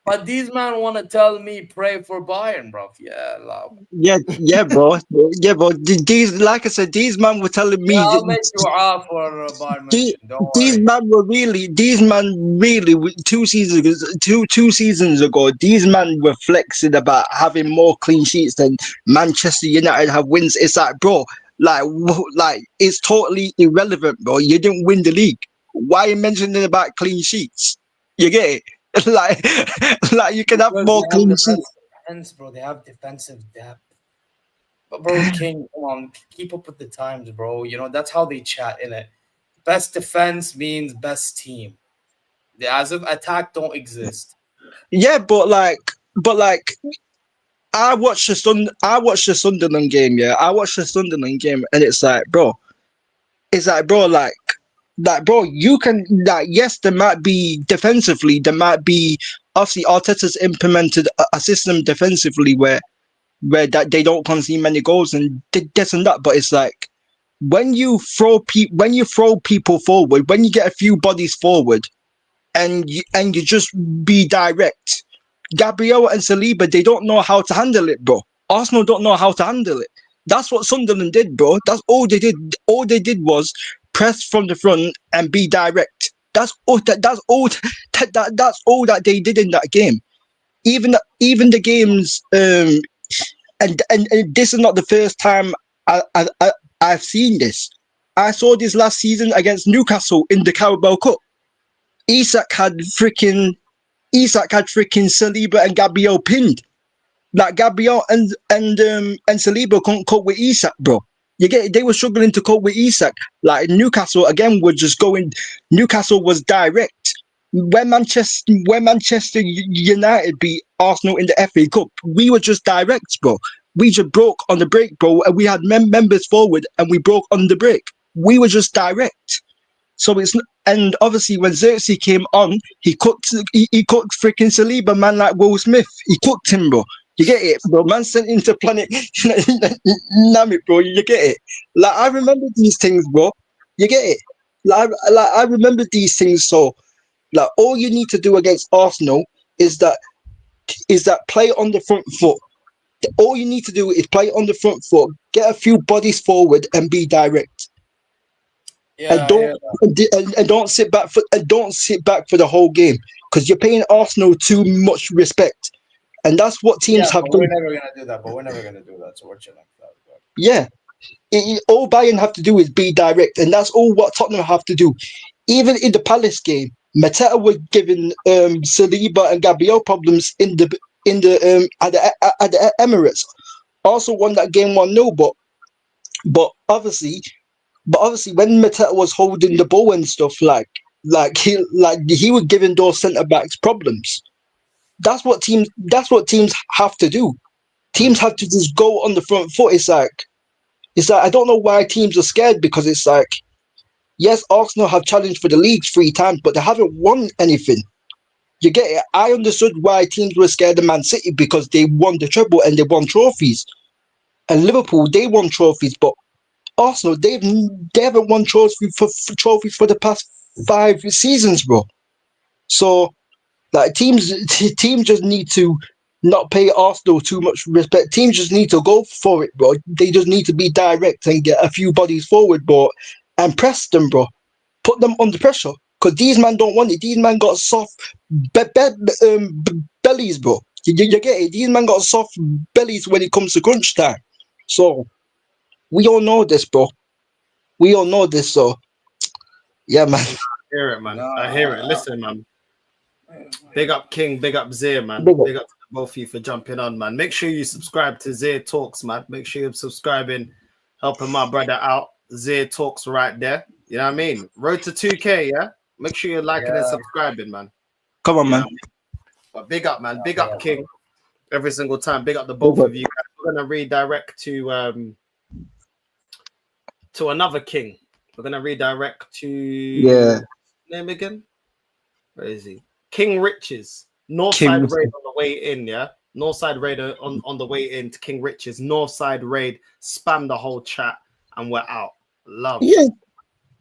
But these man want to tell me pray for Bayern, bro. Yeah, love. Yeah, bro. Yeah, bro. These, like I said, these man were telling me. Yeah, I'll make you off for Bayern München. Don't worry. These man really 2 seasons ago, these man were flexing about having more clean sheets than Manchester United have wins. It's like, bro, like it's totally irrelevant, bro. You didn't win the league. Why are you mentioning about clean sheets? You get it? like you can have more clean sheets. Defense, bro. They have defensive depth. But bro, King, come on, keep up with the times, bro. You know, that's how they chat in it. Best defense means best team. As if attack don't exist. Yeah, but I watched the Sunderland game, yeah. I watched the Sunderland game, and it's like, bro, bro, you can, like, yes, there might be defensively, obviously Arteta's implemented a system defensively where that they don't concede many goals and this and that, but it's like when you throw people forward, when you get a few bodies forward, and you just be direct. Gabriel and Saliba, they don't know how to handle it, bro. Arsenal don't know how to handle it. That's what Sunderland did, bro. That's all they did. All they did was press from the front and be direct. That's all. That's all. That's all that they did in that game. Even the games. And this is not the first time I've seen this. I saw this last season against Newcastle in the Carabao Cup. Isak had freaking Saliba and Gabriel pinned. Like Gabriel and Saliba couldn't cope with Isak, bro. You get it? They were struggling to cope with Isak. Like Newcastle again were just going. Newcastle was direct. When Manchester United beat Arsenal in the FA Cup, we were just direct, bro. We just broke on the break, bro, and we had members forward, and we broke on the break. We were just direct. So and obviously when Xerxes came on, he cooked freaking Saliba, man, like Will Smith. He cooked him, bro. You get it, bro? Man sent into planet Namek, bro. You get it? Like I remember these things, bro. You get it? Like I remember these things. So, like all you need to do against Arsenal is that play on the front foot. All you need to do is play on the front foot, get a few bodies forward, and be direct. And don't sit back for the whole game because you're paying Arsenal too much respect, and that's what teams have done. We're never gonna do that. So we're chilling. Yeah, all Bayern have to do is be direct, and that's all what Tottenham have to do. Even in the Palace game, Mateta was giving Saliba and Gabriel problems at the Emirates. Also won that game 1-0, but obviously when Mateta was holding the ball and stuff, like he was giving those centre backs problems. That's what teams have to do. Teams have to just go on the front foot. It's like I don't know why teams are scared, because it's like, yes, Arsenal have challenged for the league 3 times, but they haven't won anything. You get it? I understood why teams were scared of Man City, because they won the treble and they won trophies. And Liverpool, they won trophies, but Arsenal, they haven't won trophies for the past 5 seasons, bro. So, like teams just need to not pay Arsenal too much respect. Teams just need to go for it, bro. They just need to be direct and get a few bodies forward, bro, and press them, bro. Put them under pressure, because these men don't want it. These men got soft bellies, bro. You get it? These men got soft bellies when it comes to crunch time. So we all know this, bro. We all know this. So yeah, man. I hear it, man. I hear it. Listen, man. Big up King, big up Zir, man. Big up. Big up to both of you for jumping on, man. Make sure you subscribe to Zir Talks, man. Make sure you're subscribing, helping my brother out. Zir Talks right there. You know what I mean? Road to 2K, yeah? Make sure you're liking and subscribing, man. Come on, man. But big up, man. Big up King. Every single time. Big up the both of you. We're gonna redirect to another King. We're gonna redirect to name again. Where is he? King Riches. Northside Raid on the way in, yeah. Northside Raid on the way in to King Riches. Northside Raid. Spam the whole chat and we're out. Love. Yeah.